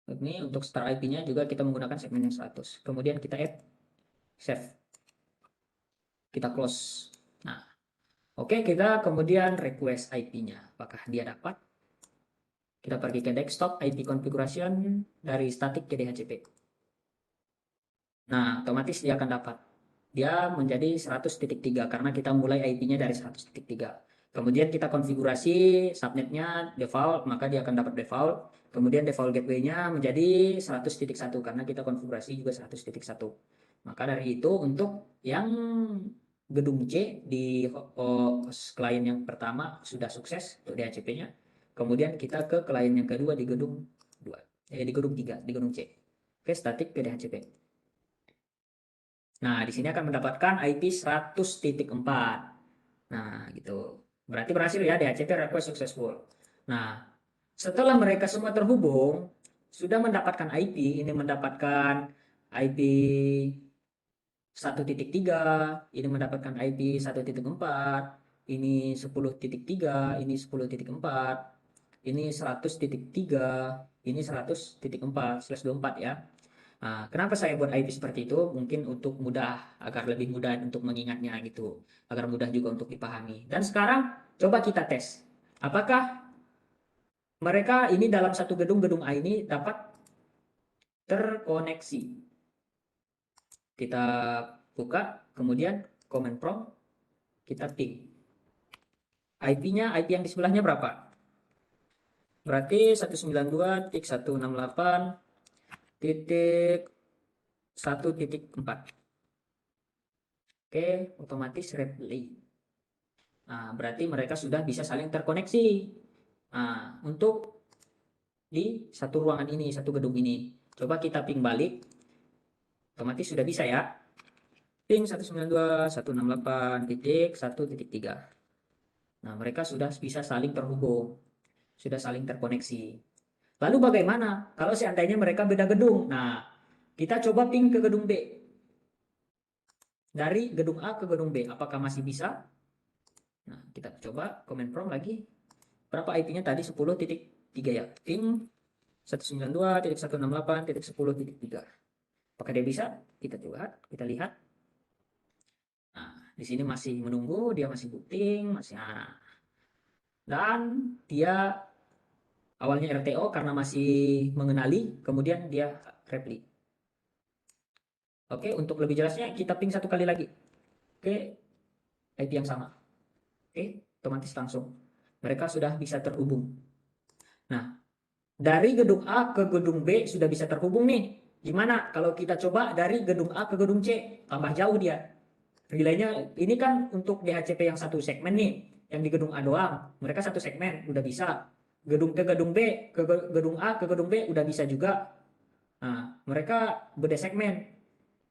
Ini untuk start IP-nya juga kita menggunakan segmen yang 100. Kemudian kita add save. Kita close. Nah, oke, kita kemudian request IP-nya. Apakah dia dapat? Kita pergi ke desktop IP configuration dari static ke DHCP. Nah, otomatis dia akan dapat. Dia menjadi 100.3 karena kita mulai IP-nya dari 100.3. Kemudian kita konfigurasi subnetnya default, maka dia akan dapat default. Kemudian default gateway-nya menjadi 100.1 karena kita konfigurasi juga 100.1. Maka dari itu untuk yang gedung C di klien yang pertama sudah sukses untuk DHCP-nya. Kemudian kita ke klien yang kedua di gedung 2, di gedung 3, di gedung C. Oke, static ke DHCP. Nah, di sini akan mendapatkan IP 100.4. Nah, gitu. Berarti berhasil ya, DHCP request successful. Nah, setelah mereka semua terhubung, sudah mendapatkan IP, ini mendapatkan IP 1.3, ini mendapatkan IP 1.4, ini 10.3, ini 10.4, ini 100.3, ini 100.4/24 ya. Nah, kenapa saya buat IP seperti itu? Mungkin untuk mudah, agar lebih mudah untuk mengingatnya gitu, agar mudah juga untuk dipahami. Dan sekarang coba kita tes, apakah mereka ini dalam satu gedung A ini dapat terkoneksi. Kita buka, kemudian command prompt, kita ping. IP-nya, IP yang di sebelahnya berapa? Berarti 192.168.1.4. Oke, otomatis replay. Nah, berarti mereka sudah bisa saling terkoneksi. Nah, untuk di satu ruangan ini, satu gedung ini. Coba kita ping balik. Otomatis sudah bisa ya. Ping 192.168.1.3. Nah, mereka sudah bisa saling terhubung. Sudah saling terkoneksi. Lalu bagaimana kalau seandainya mereka beda gedung? Nah, kita coba ping ke gedung B. Dari gedung A ke gedung B, apakah masih bisa? Nah, kita coba command prompt lagi. Berapa IP-nya tadi? 10.3 ya. Ping 192.168.10.3. Apakah dia bisa? Kita coba, kita lihat. Nah, di sini masih menunggu, dia masih booting, masih dan dia awalnya RTO karena masih mengenali, kemudian dia repli. Oke, untuk lebih jelasnya kita ping satu kali lagi ke IP yang sama. Oke, otomatis langsung mereka sudah bisa terhubung. Nah, dari gedung A ke gedung B sudah bisa terhubung nih. Gimana kalau kita coba dari gedung A ke gedung C? Tambah jauh dia. Relaynya ini kan untuk DHCP yang satu segmen nih, yang di gedung A doang. Mereka satu segmen, udah bisa. Gedung ke gedung B, ke gedung A ke gedung B udah bisa juga. Nah, mereka beda segmen.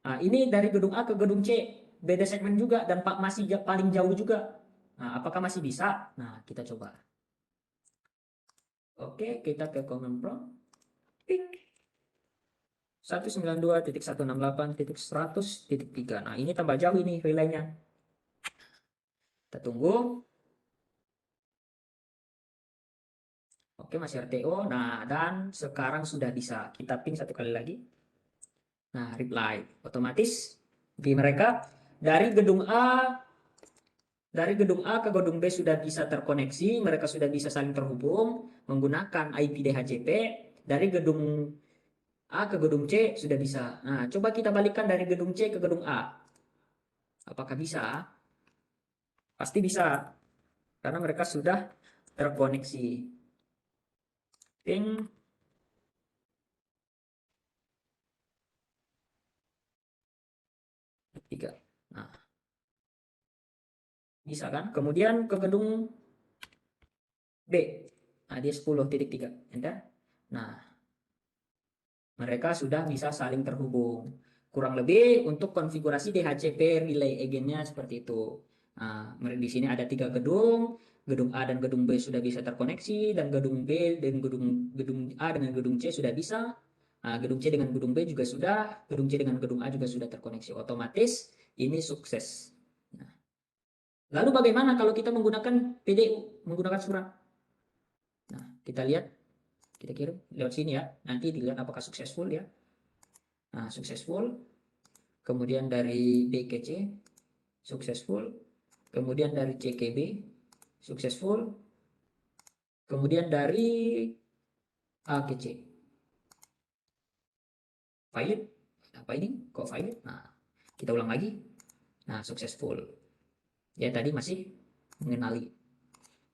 Nah, ini dari gedung A ke gedung C, beda segmen juga dan masih paling jauh juga. Nah, apakah masih bisa? Nah, kita coba. Oke, kita ke command prompt. Ping. 192.168.100.3. Nah, ini tambah jauh ini relaynya. Kita tunggu. Oke, masih RTO. Nah, dan sekarang sudah bisa. Kita ping satu kali lagi. Nah, reply. Otomatis di mereka dari gedung A ke gedung B sudah bisa terkoneksi, mereka sudah bisa saling terhubung menggunakan IP DHCP. Dari gedung A ke gedung C sudah bisa. Nah, coba kita balikkan dari gedung C ke gedung A. Apakah bisa? Pasti bisa. Karena mereka sudah terkoneksi. Ping. Tiga. Nah, bisa kan? Kemudian ke gedung B. Nah, dia 10.3. Enter. Nah, mereka sudah bisa saling terhubung. Kurang lebih untuk konfigurasi DHCP relay agentnya seperti itu. Nah, di sini ada 3 gedung. Gedung A dan gedung B sudah bisa terkoneksi, dan gedung B dan gedung A dengan gedung C sudah bisa. Nah, gedung C dengan gedung B juga sudah, gedung C dengan gedung A juga sudah terkoneksi. Otomatis ini sukses. Nah, lalu bagaimana kalau kita menggunakan PDU, menggunakan surat? Nah, kita lihat, kita kirim lewat sini ya. Nanti dilihat apakah successful ya. Nah, successful. Kemudian dari B ke C, successful. Kemudian dari C ke B, successful. Kemudian dari A ke C, valid. Apa ini? Kok valid? Nah, kita ulang lagi. Nah, successful. Ya, tadi masih mengenali.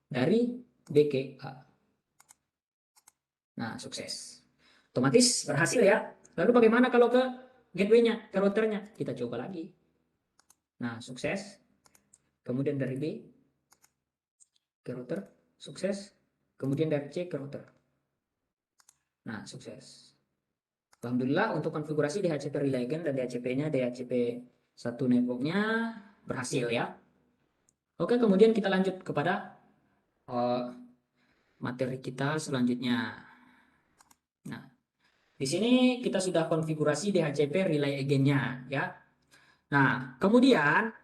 Dari B ke A. Nah, sukses. Otomatis berhasil ya. Lalu bagaimana kalau ke gateway-nya, ke routernya? Kita coba lagi. Nah, sukses. Kemudian dari B ke router, sukses. Kemudian dari C ke router. Nah, sukses. Alhamdulillah untuk konfigurasi DHCP relay agent dan DHCP-nya, DHCP satu network-nya berhasil ya. Oke, kemudian kita lanjut kepada materi kita selanjutnya. Nah, di sini kita sudah konfigurasi DHCP relay agent-nya ya. Nah, kemudian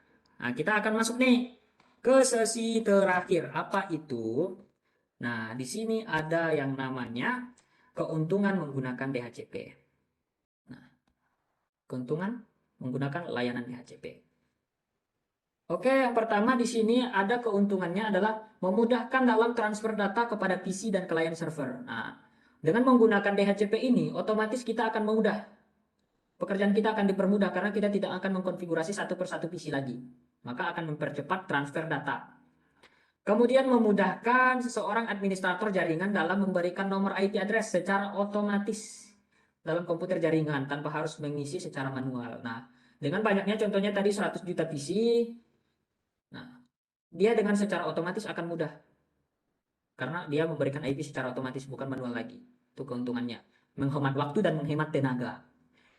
kita akan masuk nih ke sesi terakhir. Apa itu? Nah, di sini ada yang namanya keuntungan menggunakan DHCP. Nah, keuntungan menggunakan layanan DHCP. Oke, yang pertama di sini ada keuntungannya adalah memudahkan dalam transfer data kepada PC dan klien server. Nah, dengan menggunakan DHCP ini, otomatis kita akan mudah. Pekerjaan kita akan dipermudah karena kita tidak akan mengkonfigurasi satu persatu PC lagi. Maka akan mempercepat transfer data. Kemudian memudahkan seseorang administrator jaringan dalam memberikan nomor IP address secara otomatis dalam komputer jaringan tanpa harus mengisi secara manual. Nah, dengan banyaknya contohnya tadi 100 juta PC, nah, dia dengan secara otomatis akan mudah karena dia memberikan IP secara otomatis bukan manual lagi. Itu keuntungannya. Menghemat waktu dan menghemat tenaga.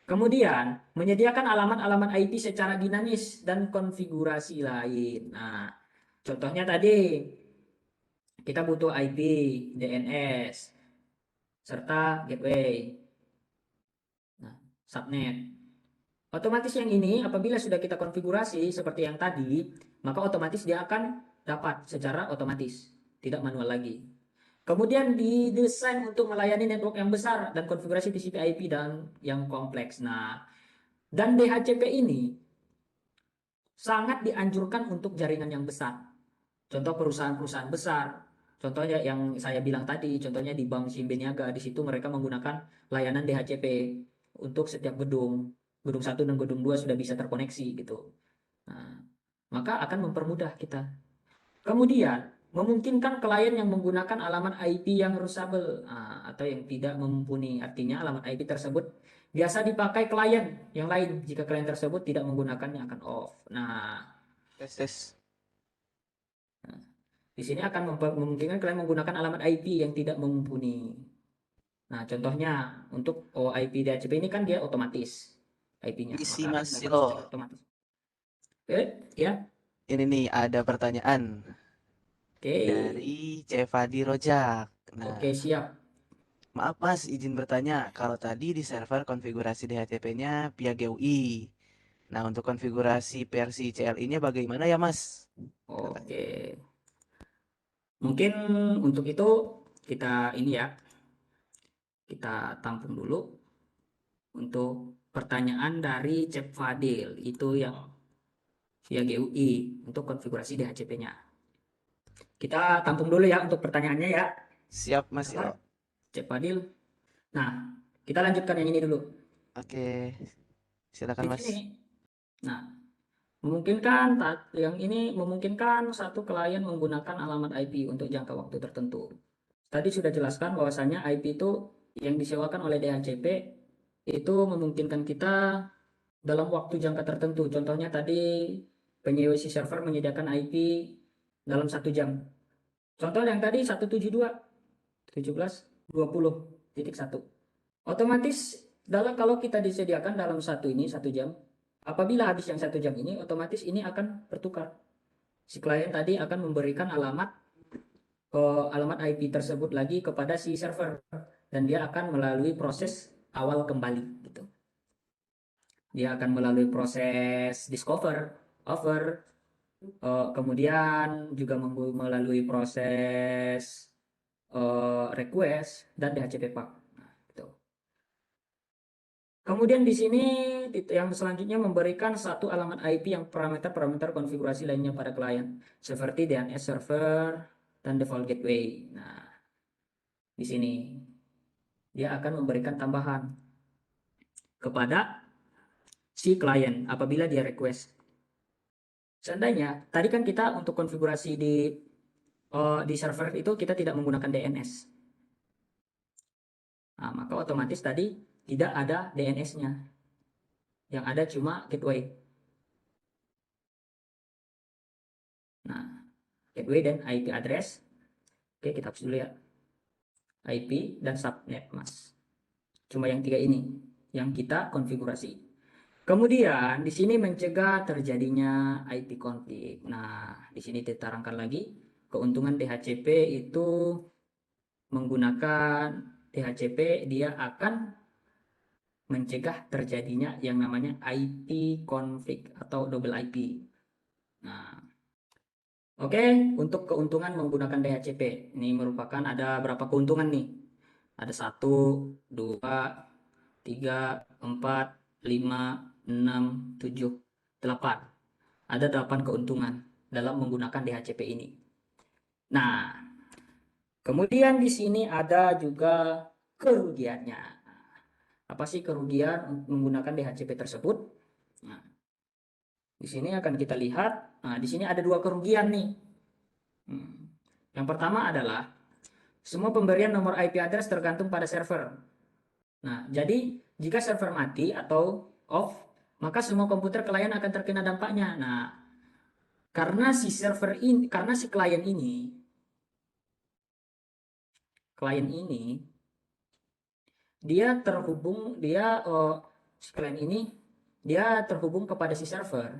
Kemudian, menyediakan alamat-alamat IP secara dinamis dan konfigurasi lain. Nah, contohnya tadi kita butuh IP, DNS, serta gateway. Nah, subnet. Otomatis yang ini apabila sudah kita konfigurasi seperti yang tadi, maka otomatis dia akan dapat secara otomatis, tidak manual lagi. Kemudian didesain untuk melayani network yang besar dan konfigurasi TCP IP dan yang kompleks. Nah, dan DHCP ini sangat dianjurkan untuk jaringan yang besar. Contoh perusahaan-perusahaan besar. Contohnya yang saya bilang tadi, contohnya di Bank Simbe Niaga, di situ mereka menggunakan layanan DHCP untuk setiap gedung. Gedung 1 dan gedung 2 sudah bisa terkoneksi gitu. Nah, maka akan mempermudah kita. Kemudian, memungkinkan klien yang menggunakan alamat IP yang rusable atau yang tidak mumpuni. Artinya alamat IP tersebut biasa dipakai klien yang lain. Jika klien tersebut tidak menggunakannya akan off. Nah, Tes. di sini akan memungkinkan kalian menggunakan alamat IP yang tidak mumpuni. Nah, contohnya untuk IP DHCP ini kan dia otomatis IP-nya, Isi maka akan Mas dapat Silo. secara otomatis. Oke, ya. Ini nih ada pertanyaan Oke. dari Cevadi Rojak. Nah, Oke, siap. maaf Mas, izin bertanya. Kalau tadi di server konfigurasi DHCP-nya via GUI. Nah, untuk konfigurasi versi CLI-nya bagaimana ya Mas? Oke. Mungkin untuk itu kita ini ya, kita tampung dulu untuk pertanyaan dari Cep Fadil itu yang via GUI untuk konfigurasi DHCP-nya. Kita tampung dulu ya untuk pertanyaannya ya. Siap Mas Silo. Cep Fadil. Nah, kita lanjutkan yang ini dulu. Oke, silakan Di Mas. sini. Nah, memungkinkan yang ini memungkinkan satu klien menggunakan alamat IP untuk jangka waktu tertentu. Tadi sudah jelaskan bahwasannya IP itu yang disewakan oleh DHCP itu memungkinkan kita dalam waktu jangka tertentu. Contohnya tadi penyewa si server menyediakan IP dalam 1 jam. Contoh yang tadi 172.17.20.1. Otomatis kalau kita disediakan dalam 1 jam, apabila habis yang 1 jam ini, otomatis ini akan bertukar. Si klien tadi akan memberikan alamat IP tersebut lagi kepada si server dan dia akan melalui proses awal kembali gitu. Dia akan melalui proses discover, offer, kemudian juga melalui proses request dan DHCP PAK. Nah, gitu. Kemudian di sini yang selanjutnya memberikan satu alamat IP yang parameter konfigurasi lainnya pada klien seperti DNS server dan default gateway. Nah, di sini dia akan memberikan tambahan kepada si klien apabila dia request. Seandainya tadi kan kita untuk konfigurasi di server itu kita tidak menggunakan DNS. Nah, maka otomatis tadi tidak ada DNS-nya. Yang ada cuma gateway. Nah, gateway dan IP address. Oke, kita hapus dulu ya. IP dan subnet, Mas. Cuma yang 3 ini yang kita konfigurasi. Kemudian di sini mencegah terjadinya IP conflict. Nah, di sini diterangkan lagi keuntungan DHCP itu menggunakan DHCP dia akan mencegah terjadinya yang namanya IP konflik atau double IP. Nah, oke, untuk keuntungan menggunakan DHCP, ini merupakan ada berapa keuntungan nih? Ada 1, 2, 3, 4, 5, 6, 7, 8. Ada 8 keuntungan dalam menggunakan DHCP ini. Nah, kemudian di sini ada juga kerugiannya. Apa sih kerugian menggunakan DHCP tersebut? Nah, di sini akan kita lihat. Nah, di sini ada 2 kerugian nih. Yang pertama adalah semua pemberian nomor IP address tergantung pada server. Nah, jadi jika server mati atau off, maka semua komputer klien akan terkena dampaknya. Nah, karena si server ini, karena si klien ini dia terhubung, si klien ini dia terhubung kepada si server.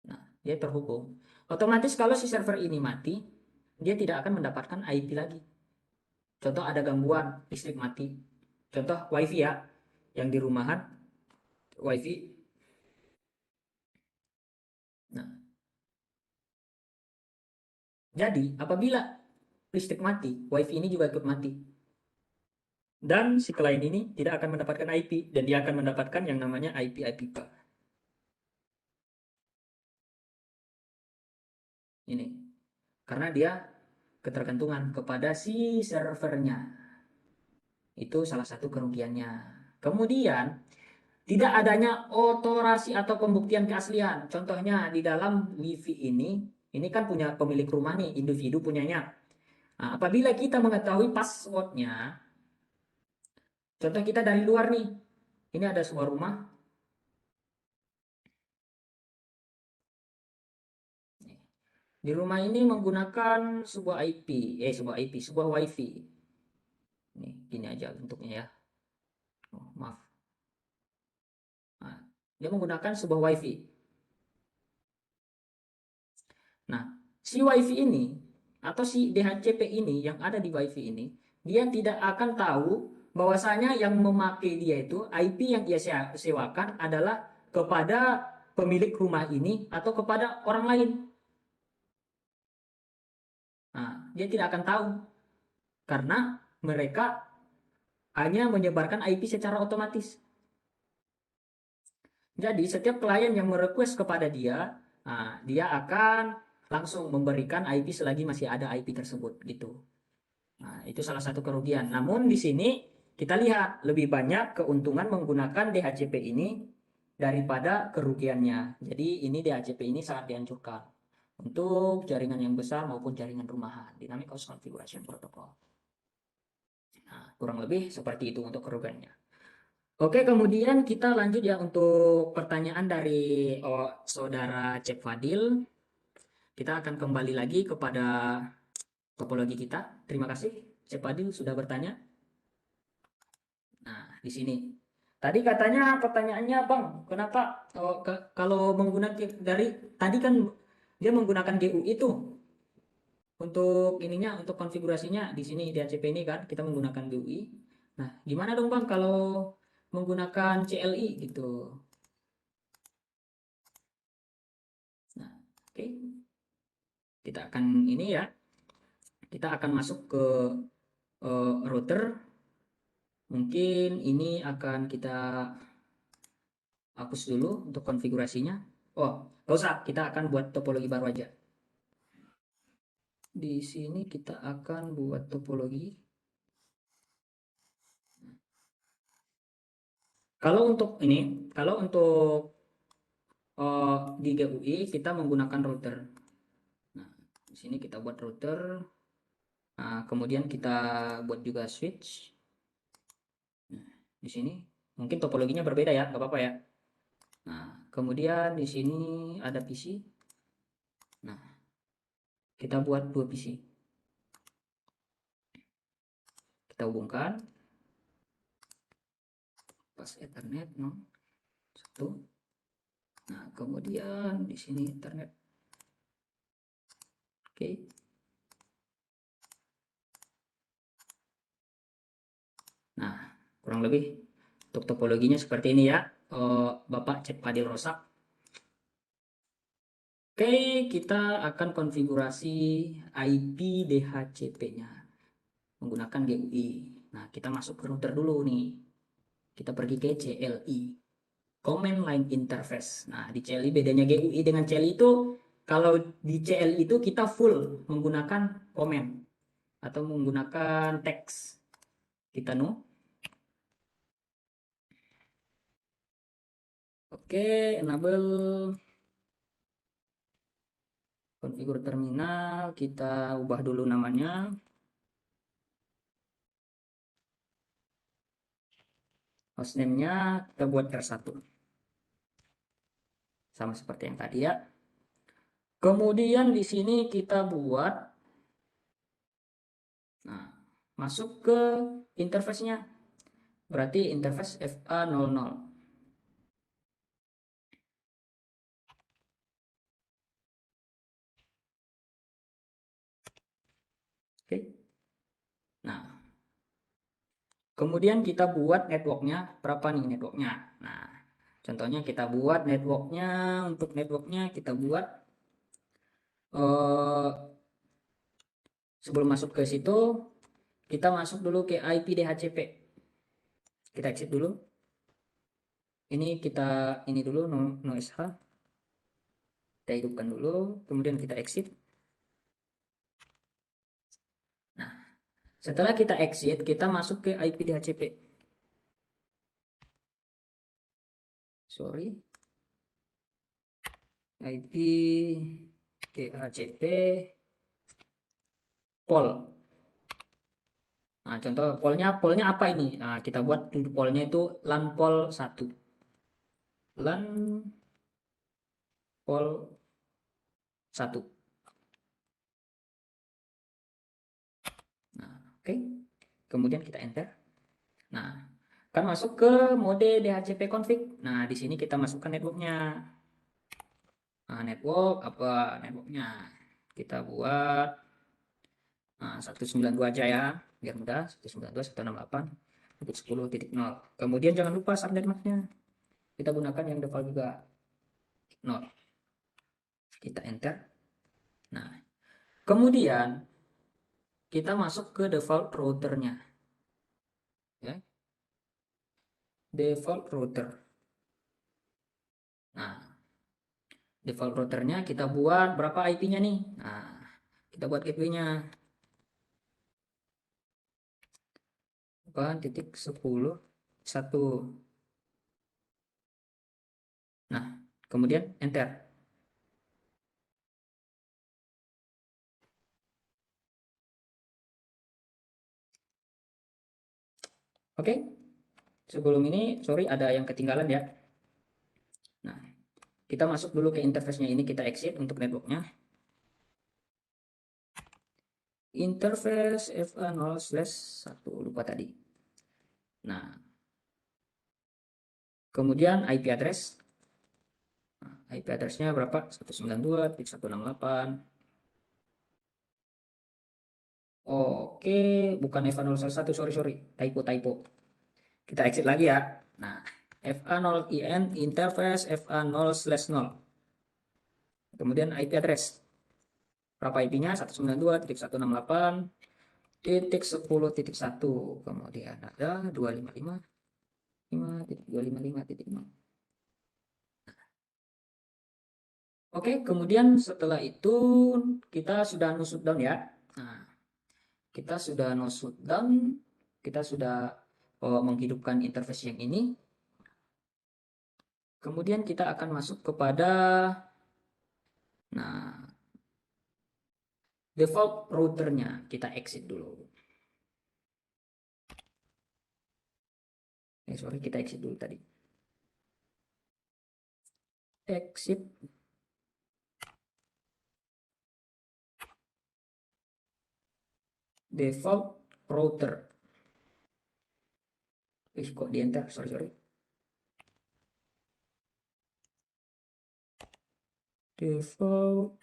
Nah, dia terhubung. Otomatis kalau si server ini mati, dia tidak akan mendapatkan IP lagi. Contoh ada gangguan, listrik mati. Contoh wifi ya, yang di rumahan, wifi. Nah, jadi apabila listrik mati, wifi ini juga ikut mati. Dan si klien ini tidak akan mendapatkan IP, dan dia akan mendapatkan yang namanya IP-IPA. Ini, karena dia ketergantungan kepada si servernya. Itu salah satu kerugiannya. Kemudian, tidak adanya otorasi atau pembuktian keaslian. Contohnya di dalam wifi ini kan punya pemilik rumah nih, individu punyanya. Nah, apabila kita mengetahui passwordnya, contoh kita dari luar nih, ini ada sebuah rumah. Di rumah ini menggunakan sebuah sebuah wifi. Nih, gini aja bentuknya ya. Oh, maaf. Nah, dia menggunakan sebuah wifi. Nah, si wifi ini atau si DHCP ini yang ada di wifi ini, dia tidak akan tahu bahwasanya yang memakai dia itu IP yang ia sewakan adalah kepada pemilik rumah ini atau kepada orang lain. Nah, dia tidak akan tahu karena mereka hanya menyebarkan IP secara otomatis. Jadi setiap klien yang merequest kepada dia, nah, dia akan langsung memberikan IP selagi masih ada IP tersebut gitu. Nah, itu salah satu kerugian. Namun di sini kita lihat lebih banyak keuntungan menggunakan DHCP ini daripada kerugiannya. Jadi ini DHCP ini sangat dianjurkan untuk jaringan yang besar maupun jaringan rumahan. Dynamic Host Configuration Protocol. Nah, kurang lebih seperti itu untuk kerugiannya. Oke, kemudian kita lanjut ya untuk pertanyaan dari saudara Cep Fadil. Kita akan kembali lagi kepada topologi kita. Terima kasih Cep Fadil sudah bertanya. Nah, di sini. Tadi katanya pertanyaannya, Bang, kenapa kalau menggunakan tadi kan dia menggunakan GUI itu untuk ininya, untuk konfigurasinya di sini di ACP ini kan kita menggunakan GUI. Nah, gimana dong Bang kalau menggunakan CLI gitu? Nah, oke. Kita akan ini ya. Kita akan masuk ke router. Mungkin ini akan kita hapus dulu untuk konfigurasinya. Oh, nggak usah. Kita akan buat topologi baru aja. Di sini kita akan buat topologi. Kalau untuk di GUI kita menggunakan router. Nah, di sini kita buat router. Nah, kemudian kita buat juga switch. Nah, di sini mungkin topologinya berbeda ya, nggak apa-apa ya. Nah, kemudian di sini ada PC. Nah, kita buat 2 PC. Kita hubungkan. Pas Ethernet, no. 1. Nah, kemudian di sini Ethernet. Oke. Kurang lebih untuk topologinya seperti ini ya, Bapak Cek Fadil Rosak. Oke, kita akan konfigurasi IP DHCP-nya menggunakan GUI. Nah, kita masuk ke router dulu nih. Kita pergi ke CLI, Command Line Interface. Nah, di CLI bedanya GUI dengan CLI itu, kalau di CLI itu kita full menggunakan command atau menggunakan teks. Kita Oke, enable konfigur terminal, kita ubah dulu namanya. Hostname-nya kita buat R1. Sama seperti yang tadi ya. Kemudian di sini kita buat, nah, masuk ke interface-nya. Berarti interface FA00. Oke. Nah, kemudian kita buat networknya. Berapa nih networknya? Nah, contohnya kita buat networknya. Untuk networknya kita buat, sebelum masuk ke situ, kita masuk dulu ke IP DHCP. Kita exit dulu. Ini dulu no SH. Kita hidupkan dulu, kemudian kita exit. Nah, setelah kita exit, kita masuk ke IP DHCP. Sorry. IP DHCP pol. Nah, contoh polnya apa ini? Nah, kita buat untuk polnya itu LAN pol 1. LAN pol 1. Nah, oke. Kemudian kita enter. Nah, kan masuk ke mode DHCP config. Nah, di sini kita masukkan networknya. Nah, network apa networknya? Kita buat 192 aja ya, biar mudah. 192.168.10.0. Kemudian jangan lupa subnet masknya. Kita gunakan yang default juga, 0. Kita enter. Nah, kemudian kita masuk ke default routernya. Ya. Default router. Nah, default routernya kita buat berapa IP-nya nih? Nah, kita buat gateway-nya 8.10.1. Nah, kemudian enter. Oke, sebelum ini, sorry ada yang ketinggalan ya. Nah, kita masuk dulu ke interface-nya ini, kita exit untuk networknya. Interface FA0/1, lupa tadi. Nah, kemudian IP address. Nah, IP address-nya berapa? 192.168. Oke, bukan FA0/1, sorry, typo. Kita exit lagi ya. Nah, FA0IN interface FA0/0. Kemudian IP address. Berapa IP-nya? 192.168.10.1. Kemudian ada 255.5.255.0. Oke, kemudian setelah itu kita sudah no shutdown ya. Nah, kita sudah no shutdown, kita sudah menghidupkan interface yang ini. Kemudian kita akan masuk kepada, nah, default routernya. Kita exit dulu. Sorry, kita exit dulu tadi. Exit. Default router. Kok di enter? Sorry. Default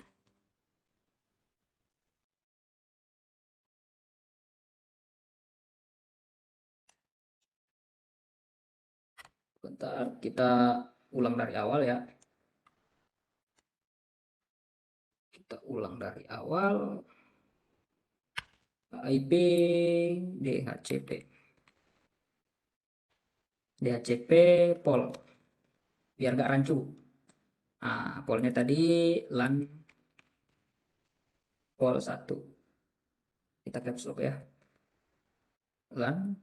Bentar, kita ulang dari awal ya. Kita ulang dari awal. IP DHCP. DHCP pol. Biar gak rancu. Nah, polnya tadi LAN pol 1. Kita caps lock ya. LAN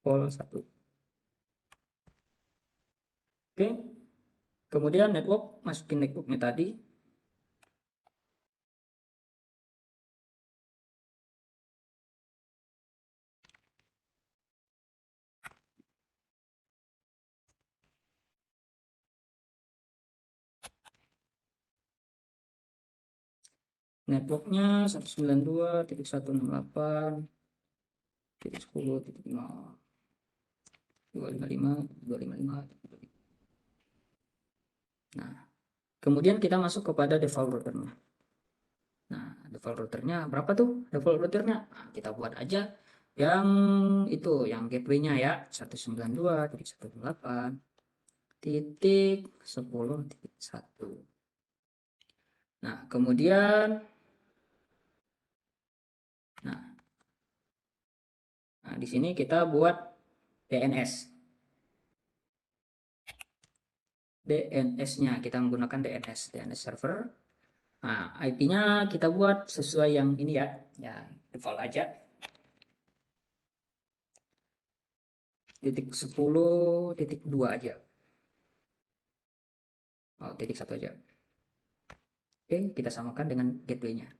pol 1. Oke. Kemudian network, masukin networknya tadi. Networknya 192.168.10.0 255. Nah, kemudian kita masuk kepada default routernya. Nah, default routernya berapa tuh? Default routernya kita buat aja yang itu, yang gateway-nya ya, 192.168.10.1. Nah, kemudian di sini kita buat DNS. DNS-nya kita menggunakan DNS server. Nah, IP-nya kita buat sesuai yang ini ya, default aja. .10.2 aja. Oh, .1 aja. Oke, kita samakan dengan gateway-nya.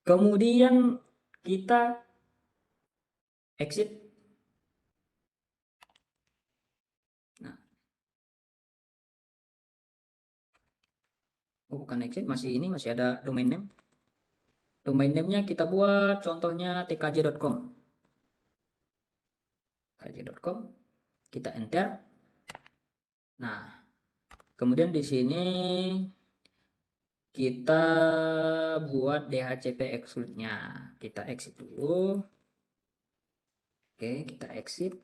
Kemudian kita exit. Nah, oh bukan exit, masih ada domain name. Domain name-nya kita buat contohnya tkj.com. tkj.com. Kita enter. Nah, kemudian di sini kita buat DHCP exclude-nya. Kita exit dulu. Oke, kita exit.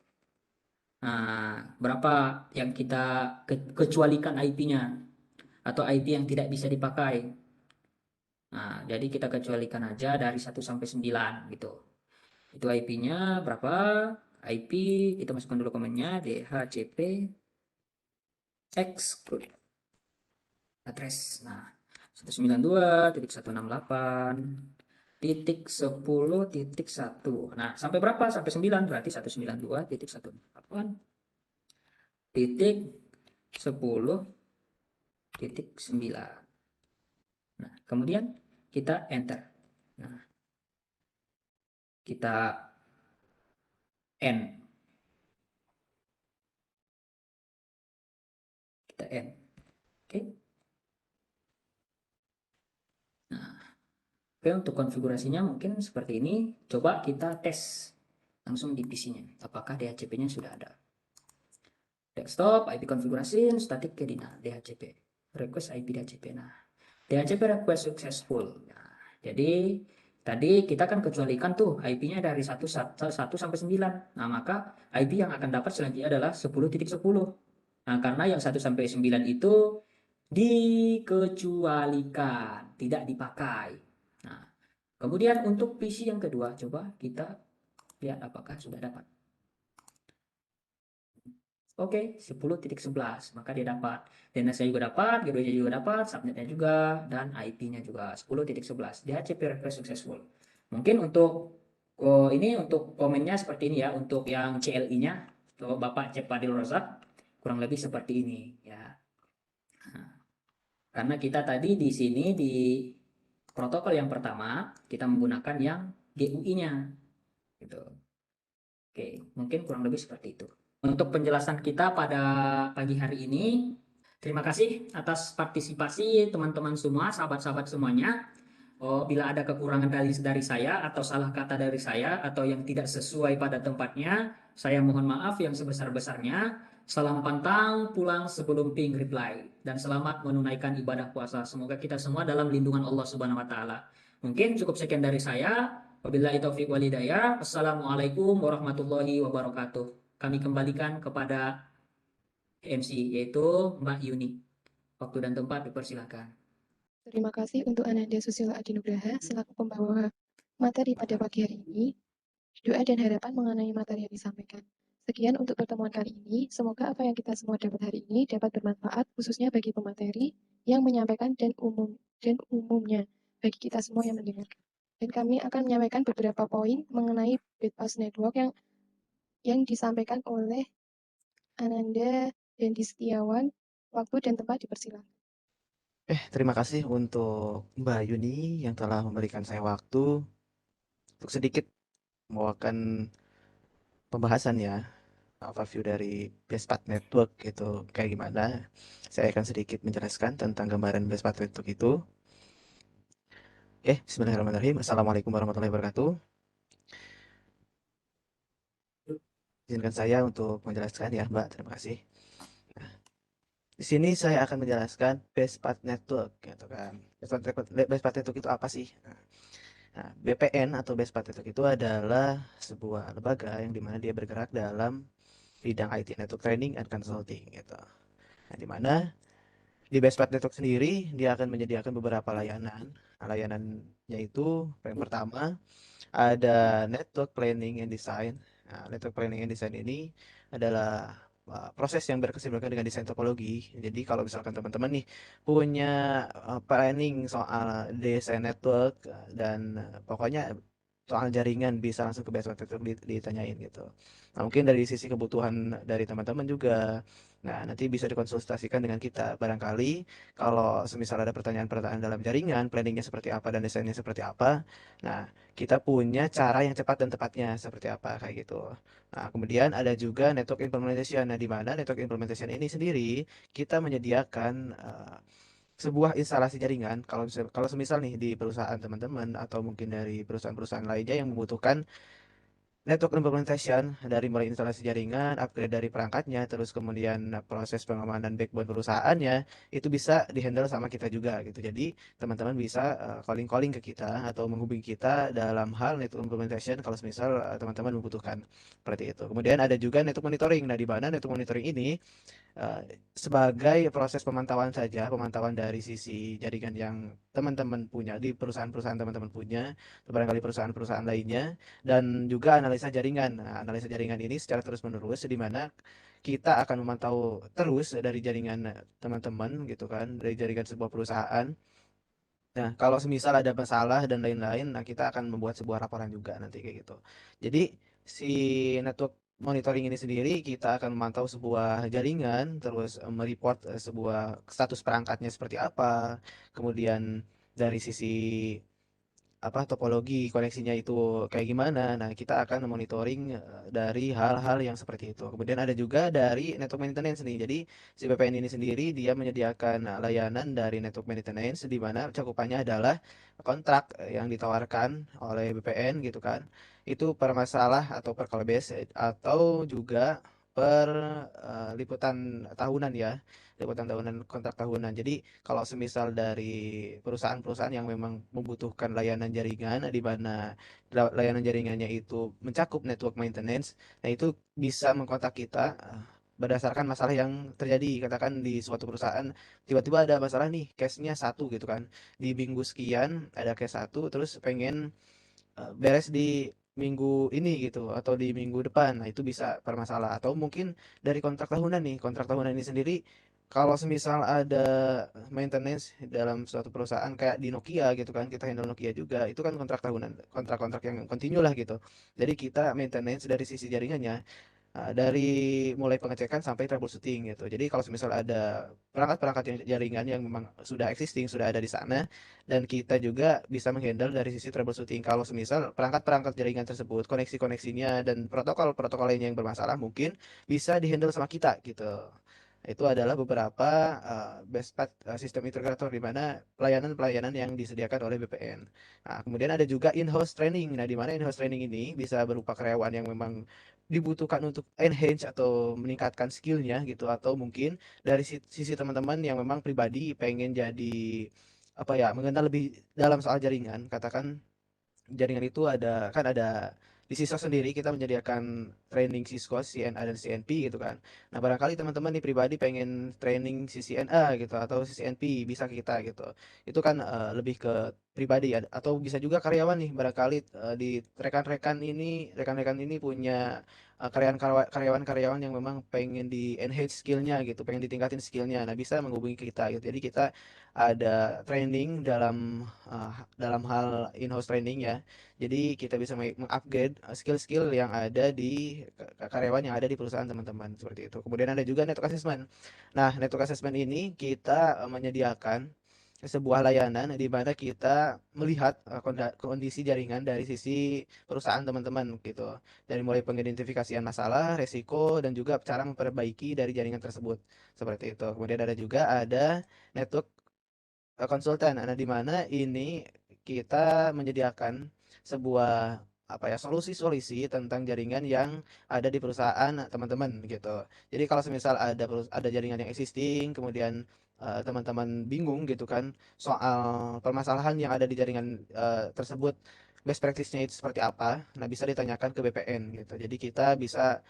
Nah, berapa yang kita kecualikan IP-nya atau IP yang tidak bisa dipakai. Nah, jadi kita kecualikan aja dari 1 sampai 9 gitu. Itu IP-nya berapa? IP kita masukkan dulu komennya DHCP exclude address. Nah, 192.168.10.1. Nah, sampai berapa? Sampai 9, berarti 192.168.10.9. Nah, kemudian kita enter. Nah, kita end. Kita end. Oke. Nah, oke, untuk konfigurasinya mungkin seperti ini. Coba kita tes langsung di PC-nya. Apakah DHCP-nya sudah ada. Desktop, IP configuration, static kedina, DHCP. Request IP DHCP. Nah, DHCP request successful. Nah, jadi tadi kita kan kecualikan tuh IP-nya dari 1 sampai 9. Nah, maka IP yang akan dapat selanjutnya adalah 10.10. Nah, karena yang 1 sampai 9 itu dikecualikan, tidak dipakai. Nah, kemudian untuk PC yang kedua, coba kita lihat apakah sudah dapat. Oke, 10.11, maka dia dapat. DNS-nya juga dapat, gateway-nya juga dapat, subnet-nya juga, dan IP-nya juga 10.11. DHCP request successful. Mungkin untuk ini untuk komennya seperti ini ya, untuk yang CLI-nya, untuk Bapak Cep Fadil Rozak, kurang lebih seperti ini ya. Nah, karena kita tadi di sini di protokol yang pertama kita menggunakan yang GUI-nya gitu. Oke, mungkin kurang lebih seperti itu. Untuk penjelasan kita pada pagi hari ini, terima kasih atas partisipasi teman-teman semua, sahabat-sahabat semuanya. Bila ada kekurangan dari saya atau salah kata dari saya atau yang tidak sesuai pada tempatnya, saya mohon maaf yang sebesar-besarnya. Salam pantang pulang sebelum ping reply dan selamat menunaikan ibadah puasa. Semoga kita semua dalam lindungan Allah Subhanahu wa taala. Mungkin cukup sekian dari saya. Wabillahi taufiq wal hidayah. Assalamualaikum warahmatullahi wabarakatuh. Kami kembalikan kepada MC yaitu Mbak Yuni. Waktu dan tempat dipersilakan. Terima kasih untuk Ananda Susilo Adinugraha selaku pembawa materi pada pagi hari ini. Doa dan harapan mengenai materi yang disampaikan. Sekian untuk pertemuan kali ini. Semoga apa yang kita semua dapat hari ini dapat bermanfaat, khususnya bagi pemateri yang menyampaikan dan umumnya bagi kita semua yang mendengarkan. Dan kami akan menyampaikan beberapa poin mengenai Bedpass Network yang disampaikan oleh Ananda dan Setiawan. Waktu dan tempat dipersilakan. Terima kasih untuk Mbak Yuni yang telah memberikan saya waktu untuk sedikit membawakan pembahasan ya, overview dari Bestpat Network itu kayak gimana. Saya akan sedikit menjelaskan tentang gambaran Bestpat Network itu. Bismillahirrahmanirrahim. Assalamualaikum warahmatullahi wabarakatuh. Izinkan saya untuk menjelaskan ya, Mbak. Terima kasih. Nah, di sini saya akan menjelaskan Bestpat Network, gitu kan. Bestpat Network itu apa sih? Nah, BPN atau Best Path Network itu adalah sebuah lembaga yang dimana dia bergerak dalam bidang IT Network Training and Consulting gitu. Nah, dimana di Best Path Network sendiri dia akan menyediakan beberapa layanan. Nah, layanannya itu yang pertama ada Network Planning and Design. Nah, Network Planning and Design ini adalah proses yang berkesinambungan dengan desain topologi. Jadi kalau misalkan teman-teman nih punya planning soal desain network dan pokoknya soal jaringan bisa langsung ke Basecamp Network ditanyain gitu. Nah, mungkin dari sisi kebutuhan dari teman-teman juga. Nah, nanti bisa dikonsultasikan dengan kita. Barangkali kalau semisal ada pertanyaan-pertanyaan dalam jaringan, planningnya seperti apa dan desainnya seperti apa. Nah, kita punya cara yang cepat dan tepatnya seperti apa kayak gitu. Nah, kemudian ada juga network implementation. Nah, di mana network implementation ini sendiri kita menyediakan sebuah instalasi jaringan. Kalau semisal nih di perusahaan teman-teman atau mungkin dari perusahaan-perusahaan lainnya yang membutuhkan network implementation dari mulai instalasi jaringan, upgrade dari perangkatnya, terus kemudian proses pengamanan backbone perusahaannya itu bisa dihandle sama kita juga gitu. Jadi teman-teman bisa calling-calling ke kita atau menghubungi kita dalam hal network implementation kalau misal teman-teman membutuhkan seperti itu. Kemudian ada juga network monitoring. Nah, di mana network monitoring ini sebagai proses pemantauan saja, pemantauan dari sisi jaringan yang teman-teman punya di perusahaan-perusahaan teman-teman punya, atau barangkali perusahaan-perusahaan lainnya, dan juga analisa jaringan. Nah, analisa jaringan ini secara terus-menerus, di mana kita akan memantau terus dari jaringan teman-teman gitu kan, dari jaringan sebuah perusahaan. Nah, kalau semisal ada masalah dan lain-lain, nah kita akan membuat sebuah laporan juga nanti kayak gitu. Jadi si network monitoring ini sendiri kita akan memantau sebuah jaringan, terus mereport sebuah status perangkatnya seperti apa, kemudian dari sisi apa topologi koneksinya itu kayak gimana. Nah, kita akan monitoring dari hal-hal yang seperti itu. Kemudian ada juga dari network maintenance nih. Jadi si BPN ini sendiri dia menyediakan layanan dari network maintenance di mana cakupannya adalah kontrak yang ditawarkan oleh BPN gitu kan. Itu per masalah atau per call base atau juga per liputan tahunan ya. Liputan tahunan kontrak tahunan. Jadi kalau semisal dari perusahaan-perusahaan yang memang membutuhkan layanan jaringan di mana layanan jaringannya itu mencakup network maintenance, nah itu bisa mengkontak kita berdasarkan masalah yang terjadi. Katakan di suatu perusahaan tiba-tiba ada masalah nih, case-nya satu gitu kan, di minggu sekian ada case satu terus pengen beres di minggu ini gitu atau di minggu depan. Nah, itu bisa bermasalah atau mungkin dari kontrak tahunan nih. Kontrak tahunan ini sendiri kalau semisal ada maintenance dalam suatu perusahaan kayak di Nokia gitu kan, kita handle Nokia juga, itu kan kontrak tahunan, kontrak-kontrak yang kontinu lah gitu. Jadi kita maintenance dari sisi jaringannya dari mulai pengecekan sampai troubleshooting gitu. Jadi kalau misal ada perangkat-perangkat jaringan yang memang sudah existing, sudah ada di sana, dan kita juga bisa menghandle dari sisi troubleshooting. Kalau semisal perangkat-perangkat jaringan tersebut, koneksi-koneksinya dan protokol-protokol lainnya yang bermasalah, mungkin bisa dihandle sama kita gitu. Itu adalah beberapa best path sistem integrator di mana pelayanan-pelayanan yang disediakan oleh BPN. Nah, kemudian ada juga in-house training. Nah, di mana in-house training ini bisa berupa karyawan yang memang dibutuhkan untuk enhance atau meningkatkan skillnya gitu, atau mungkin dari sisi teman-teman yang memang pribadi pengen jadi apa ya mengenal lebih dalam soal jaringan, katakan jaringan itu ada di Cisco sendiri kita menyediakan training Cisco, CNA dan CNP gitu kan. Nah, barangkali teman-teman nih pribadi pengen training CCNA gitu atau CCNP bisa ke kita gitu. Itu kan lebih ke pribadi ya, atau bisa juga karyawan nih barangkali di rekan-rekan ini punya karyawan-karyawan yang memang pengen di enhance skillnya gitu, pengen ditingkatin skillnya. Nah, bisa menghubungi kita gitu. Jadi kita ada training dalam hal in-house training ya. Jadi kita bisa mengupgrade skill-skill yang ada di karyawan yang ada di perusahaan teman-teman seperti itu. Kemudian ada juga network assessment. Nah, network assessment ini kita menyediakan sebuah layanan di mana kita melihat kondisi jaringan dari sisi perusahaan teman-teman gitu. Dari mulai pengidentifikasian masalah, resiko, dan juga cara memperbaiki dari jaringan tersebut. Seperti itu. Kemudian ada network konsultan. Nah, di mana ini kita menyediakan sebuah apa ya solusi-solusi tentang jaringan yang ada di perusahaan teman-teman gitu. Jadi kalau semisal ada jaringan yang existing, kemudian teman-teman bingung gitu kan soal permasalahan yang ada di jaringan tersebut, best practice-nya itu seperti apa. Nah, bisa ditanyakan ke BPN gitu. Jadi kita bisa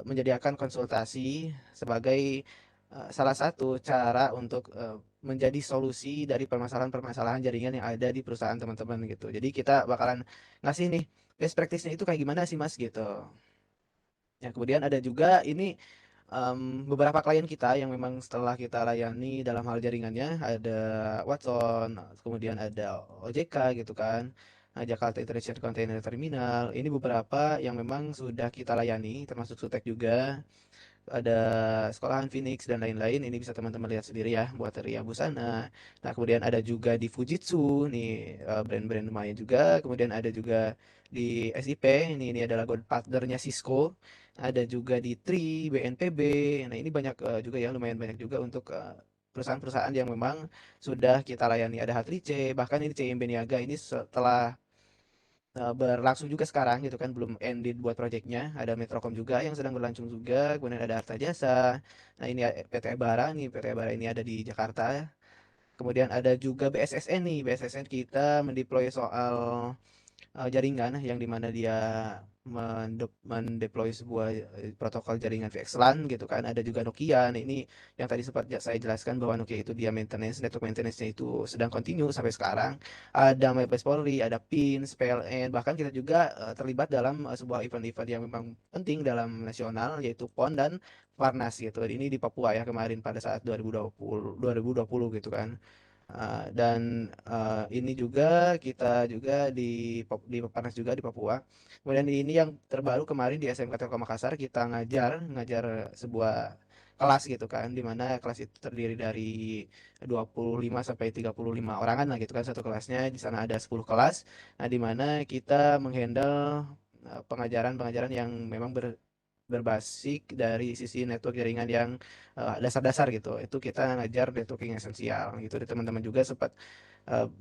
menyediakan konsultasi sebagai salah satu cara untuk menjadi solusi dari permasalahan-permasalahan jaringan yang ada di perusahaan teman-teman gitu. Jadi kita bakalan ngasih nih best practice-nya itu kayak gimana sih Mas gitu. Ya, kemudian ada juga ini beberapa klien kita yang memang setelah kita layani dalam hal jaringannya ada Watson, kemudian ada OJK gitu kan. Nah, Jakarta International Container Terminal. Ini beberapa yang memang sudah kita layani termasuk Sutek juga, ada sekolahan Phoenix dan lain-lain. Ini bisa teman-teman lihat sendiri ya buat Ria Busana. Nah, kemudian ada juga di Fujitsu nih, brand-brand lumayan juga. Kemudian ada juga di SIP, ini adalah gold partnernya Cisco. Ada juga di Tri, BNPB. Nah, ini banyak juga ya, lumayan banyak juga untuk perusahaan-perusahaan yang memang sudah kita layani. Ada Hatrice, bahkan ini CIMB Niaga ini setelah berlangsung juga sekarang gitu kan, belum ended buat proyeknya. Ada Metrocom juga yang sedang berlangsung juga, kemudian ada Arta Jasa. Nah, ini PT Bara nih, PT Bara ini ada di Jakarta. Kemudian ada juga BSSN nih, BSSN kita mendeploy soal jaringan yang dimana dia mendeploy sebuah protokol jaringan VXLAN gitu kan. Ada juga Nokia. Nah, ini yang tadi sempat saya jelaskan bahwa Nokia itu dia network maintenance-nya itu sedang continue sampai sekarang. Ada Mabes Polri, ada PINS, PLN, bahkan kita juga terlibat dalam sebuah event-event yang memang penting dalam nasional yaitu PON dan Farnas gitu. Ini di Papua ya kemarin pada saat 2020 gitu kan. Dan ini juga kita juga di Peparnas juga di Papua. Kemudian ini yang terbaru kemarin di SMK Telkom Makassar kita ngajar sebuah kelas gitu kan, di mana kelas itu terdiri dari 25 sampai 35 orangan lah gitu kan satu kelasnya. Di sana ada 10 kelas. Nah, di mana kita menghandle pengajaran-pengajaran yang memang berbasis dari sisi network jaringan yang dasar-dasar gitu. Itu kita ngajar networking esensial gitu. Dan teman-teman juga sempat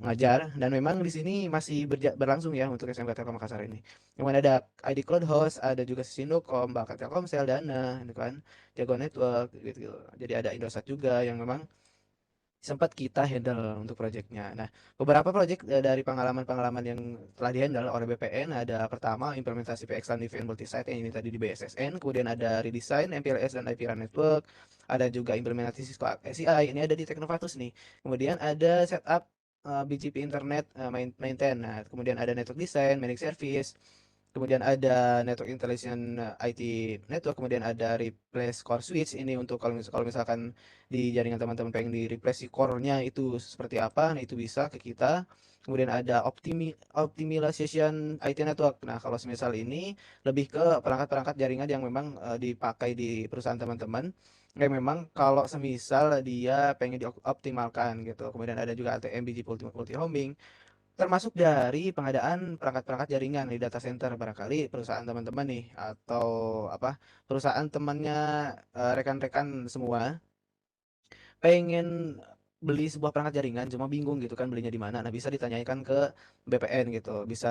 ngajar, dan memang di sini masih berlangsung ya untuk SMK Telkom Makassar ini. Kemudian ada ID Cloud Host, ada juga Sinokom, bahkan Telkomsel, Dana, gitu kan, Jago Network gitu. Jadi ada Indosat juga yang memang sempat kita handle untuk proyeknya. Nah, beberapa proyek dari pengalaman-pengalaman yang telah dihandle oleh BPN, ada pertama implementasi PXLAN VN multisite yang ini tadi di BSSN, kemudian ada redesign MPLS dan IP RAN network, ada juga implementasi Cisco SCI, ini ada di Teknovatus nih. Kemudian ada setup BGP internet maintain. Nah, kemudian ada network design, managed service, kemudian ada network intelligence IT network, kemudian ada replace core switch ini untuk kalau misalkan di jaringan teman-teman pengen di replace si core-nya itu seperti apa, nah itu bisa ke kita. Kemudian ada optimization IT network. Nah, kalau semisal ini lebih ke perangkat-perangkat jaringan yang memang dipakai di perusahaan teman-teman. Kayak memang kalau semisal dia pengen dioptimalkan gitu. Kemudian ada juga ATM BG multi homing, termasuk dari pengadaan perangkat-perangkat jaringan di data center. Barangkali perusahaan teman-teman nih atau apa perusahaan temannya rekan-rekan semua pengen beli sebuah perangkat jaringan cuma bingung gitu kan belinya di mana. Nah, bisa ditanyakan ke BPN gitu. Bisa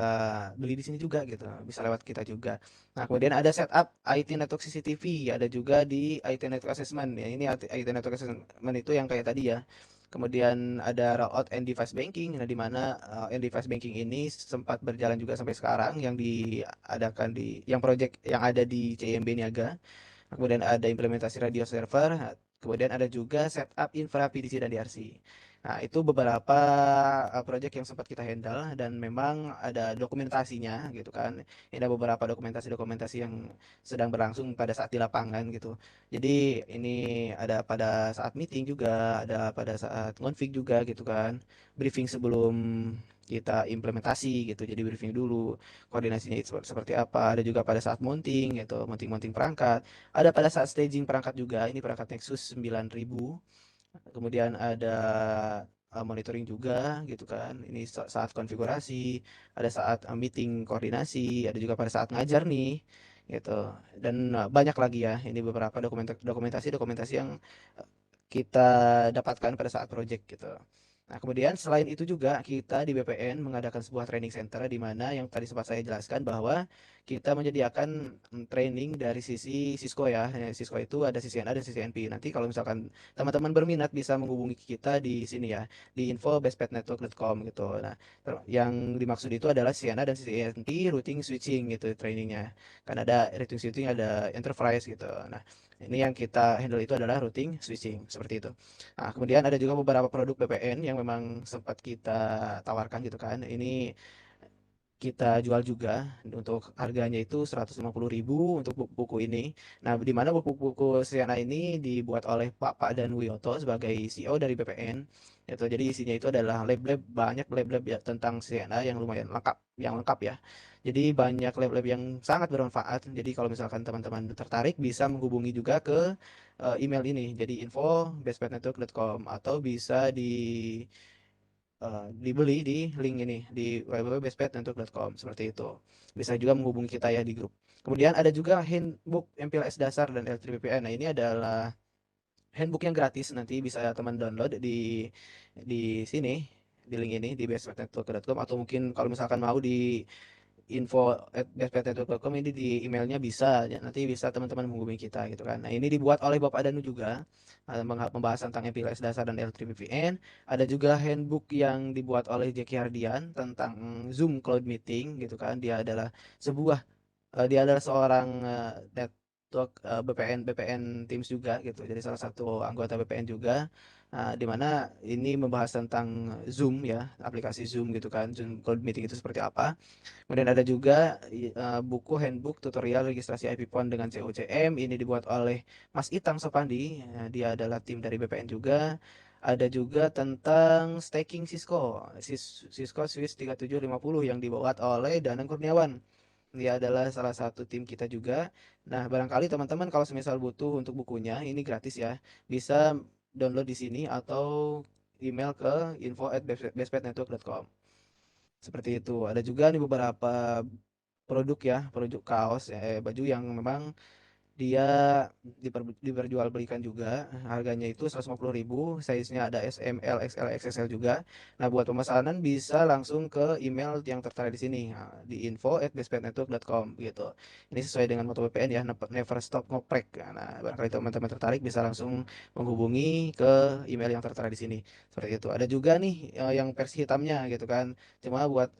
beli di sini juga gitu. Bisa lewat kita juga. Nah, kemudian ada setup IT network CCTV, ada juga di IT network assessment. Ya, ini IT network assessment itu yang kayak tadi ya. Kemudian ada rollout and device banking, nah di mana and device banking ini sempat berjalan juga sampai sekarang yang diadakan yang project yang ada di CIMB Niaga. Kemudian ada implementasi radio server, kemudian ada juga setup infra PDC dan DRC. Nah, itu beberapa project yang sempat kita handle dan memang ada dokumentasinya gitu kan. Ini ada beberapa dokumentasi-dokumentasi yang sedang berlangsung pada saat di lapangan gitu. Jadi ini ada pada saat meeting juga, ada pada saat config juga gitu kan. Briefing sebelum kita implementasi gitu. Jadi briefing dulu koordinasinya itu seperti apa. Ada juga pada saat mounting gitu, mounting perangkat. Ada pada saat staging perangkat juga, ini perangkat Nexus 9000. Kemudian ada monitoring juga gitu kan. Ini saat konfigurasi, ada saat meeting koordinasi, ada juga pada saat ngajar nih gitu. Dan banyak lagi ya. Ini beberapa dokumentasi yang kita dapatkan pada saat project gitu. Nah, kemudian selain itu juga kita di BPN mengadakan sebuah training center di mana yang tadi sempat saya jelaskan bahwa kita menyediakan training dari sisi Cisco ya. Cisco itu ada sisi NA dan sisi NP. Nanti kalau misalkan teman-teman berminat bisa menghubungi kita di sini ya, di info.bestpetnetwork.com gitu. Nah, yang dimaksud itu adalah sisi NA dan sisi NP routing switching gitu trainingnya. Kan ada routing switching, ada enterprise gitu. Nah, ini yang kita handle itu adalah routing switching seperti itu. Nah, kemudian ada juga beberapa produk BPN yang memang sempat kita tawarkan gitu kan. Ini kita jual juga untuk harganya itu 150.000 untuk buku ini. Nah, di mana buku-buku Siana ini dibuat oleh Pak dan Wiyoto sebagai CEO dari BPN. Itu jadi isinya itu adalah banyak lab-lab ya tentang Siana yang lumayan lengkap ya. Jadi banyak lab-lab yang sangat bermanfaat. Jadi kalau misalkan teman-teman tertarik bisa menghubungi juga ke email ini. Jadi info@bestpetnetwork.com atau bisa dibeli di link ini di www.bestpetnetwork.com seperti itu. Bisa juga menghubungi kita ya di grup. Kemudian ada juga handbook MPLS dasar dan L3PPN. Nah, ini adalah handbook yang gratis, nanti bisa teman download di sini di link ini di bestpetnetwork.com atau mungkin kalau misalkan mau di info@bestpetnetwork.com ini di emailnya bisa ya, nanti bisa teman-teman menghubungi kita gitu kan. Nah, ini dibuat oleh Bapak Danu juga membahas tentang MPLS dasar dan L3VPN. Ada juga handbook yang dibuat oleh Jackie Hardian tentang Zoom Cloud Meeting gitu kan. Dia adalah seorang network BPN Teams juga gitu. Jadi salah satu anggota BPN juga. Di mana ini membahas tentang Zoom ya, aplikasi Zoom gitu kan, Zoom Cloud Meeting itu seperti apa. Kemudian ada juga buku handbook tutorial registrasi IP PON dengan COCM. Ini dibuat oleh Mas Itang Sopandi. Dia adalah tim dari BPN juga. Ada juga tentang staking Cisco Swiss 3750 yang dibuat oleh Danang Kurniawan. Dia adalah salah satu tim kita juga. Nah, barangkali teman-teman kalau semisal butuh untuk bukunya, ini gratis ya. Bisa download di sini atau email ke info@bestpetnetwork.com. Seperti itu. Ada juga nih beberapa produk kaos, baju yang memang dia diperjualbelikan juga. Harganya itu 150.000, size-nya ada SML, XL, XXL juga. Nah, buat pemesanan bisa langsung ke email yang tertera di sini, di info@bestpetnetwork.com gitu. Ini sesuai dengan moto BPN ya, never stop ngoprek. Nah, barangkali teman-teman tertarik bisa langsung menghubungi ke email yang tertera di sini. Seperti itu. Ada juga nih yang versi hitamnya gitu kan. Cuma buat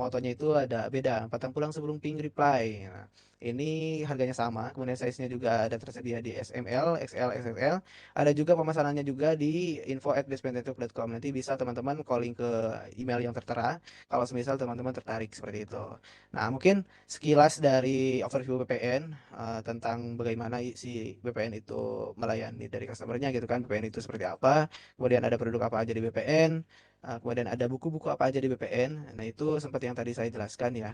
motonya itu ada beda, patang pulang sebelum ping reply. Nah, ini harganya sama, kemudian size-nya juga ada tersedia di SML, XL, XXL. Ada juga pemesanannya juga di info@bestpetnetwork.com. Nanti bisa teman-teman calling ke email yang tertera kalau semisal teman-teman tertarik seperti itu. Nah, mungkin sekilas dari overview BPN tentang bagaimana si BPN itu melayani dari customer-nya gitu kan. BPN itu seperti apa, kemudian ada produk apa aja di BPN, kemudian ada buku-buku apa aja di BPN. Nah, itu seperti yang tadi saya jelaskan ya.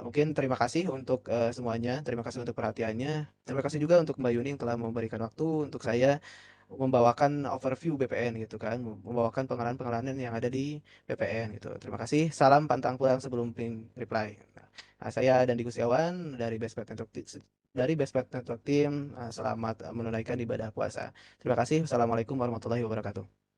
Mungkin terima kasih untuk semuanya, terima kasih untuk perhatiannya, terima kasih juga untuk Mbak Yuni yang telah memberikan waktu untuk saya membawakan overview BPN gitu kan, membawakan pengalaman-pengalaman yang ada di BPN gitu. Terima kasih, salam pantang pulang sebelum ping reply. Nah, saya Dandi Gustiawan dari Best Pet Network Team, selamat menunaikan ibadah puasa. Terima kasih, wassalamualaikum warahmatullahi wabarakatuh.